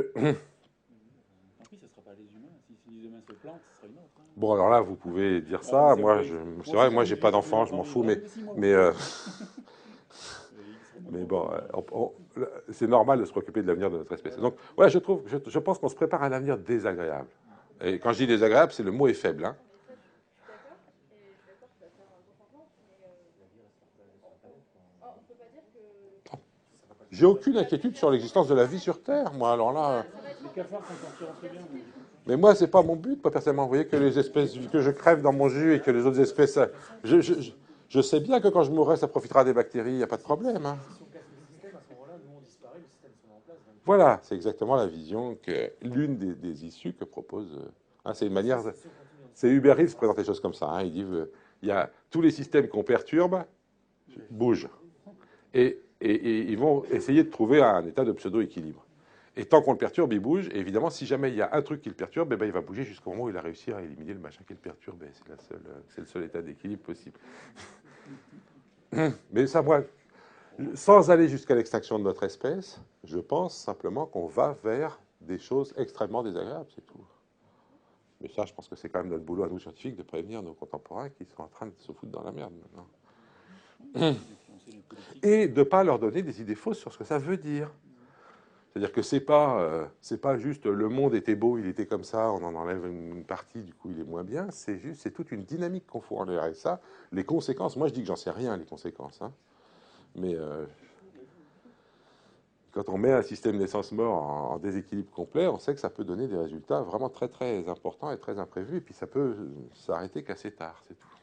pis, ce ne sera pas les humains. Si les humains se plantent, ce sera une autre. Bon, alors là, vous pouvez dire ça. Moi, c'est vrai, moi, j'ai pas d'enfant, je m'en fous, mais bon, c'est normal de se préoccuper de l'avenir de notre espèce. Donc, ouais, je pense qu'on se prépare à un avenir désagréable. Et quand je dis désagréable, c'est le mot est faible. Hein. J'ai aucune inquiétude sur l'existence de la vie sur Terre, moi. Alors là. Les cafards s'en sortiront très bien. Mais moi, c'est pas mon but, moi, personnellement. Vous voyez que les espèces, que je crève dans mon jus et que les autres espèces. Je sais bien que quand je mourrai, ça profitera des bactéries, il n'y a pas de problème. Hein. Voilà, c'est exactement la vision que l'une des issues que propose. Hein, c'est une manière. C'est Hubert Reeves qui présente les choses comme ça. Hein, il dit il y a tous les systèmes qu'on perturbe bougent. Et ils vont essayer de trouver un état de pseudo-équilibre. Et tant qu'on le perturbe, il bouge. Et évidemment, si jamais il y a un truc qui le perturbe, il va bouger jusqu'au moment où il a réussi à éliminer le machin qui le perturbe. C'est le seul état d'équilibre possible. Mais ça, moi, sans aller jusqu'à l'extinction de notre espèce, je pense simplement qu'on va vers des choses extrêmement désagréables, c'est tout. Mais ça, je pense que c'est quand même notre boulot à nous scientifiques de prévenir nos contemporains qui sont en train de se foutre dans la merde maintenant. Et de ne pas leur donner des idées fausses sur ce que ça veut dire. C'est-à-dire que c'est pas juste le monde était beau, il était comme ça, on en enlève une partie, du coup il est moins bien. C'est toute une dynamique qu'on fout en l'air. Et ça, les conséquences, moi je dis que j'en sais rien, les conséquences. Hein. Mais quand on met un système naissance-mort en déséquilibre complet, on sait que ça peut donner des résultats vraiment très très importants et très imprévus. Et puis ça peut s'arrêter qu'assez tard, c'est tout.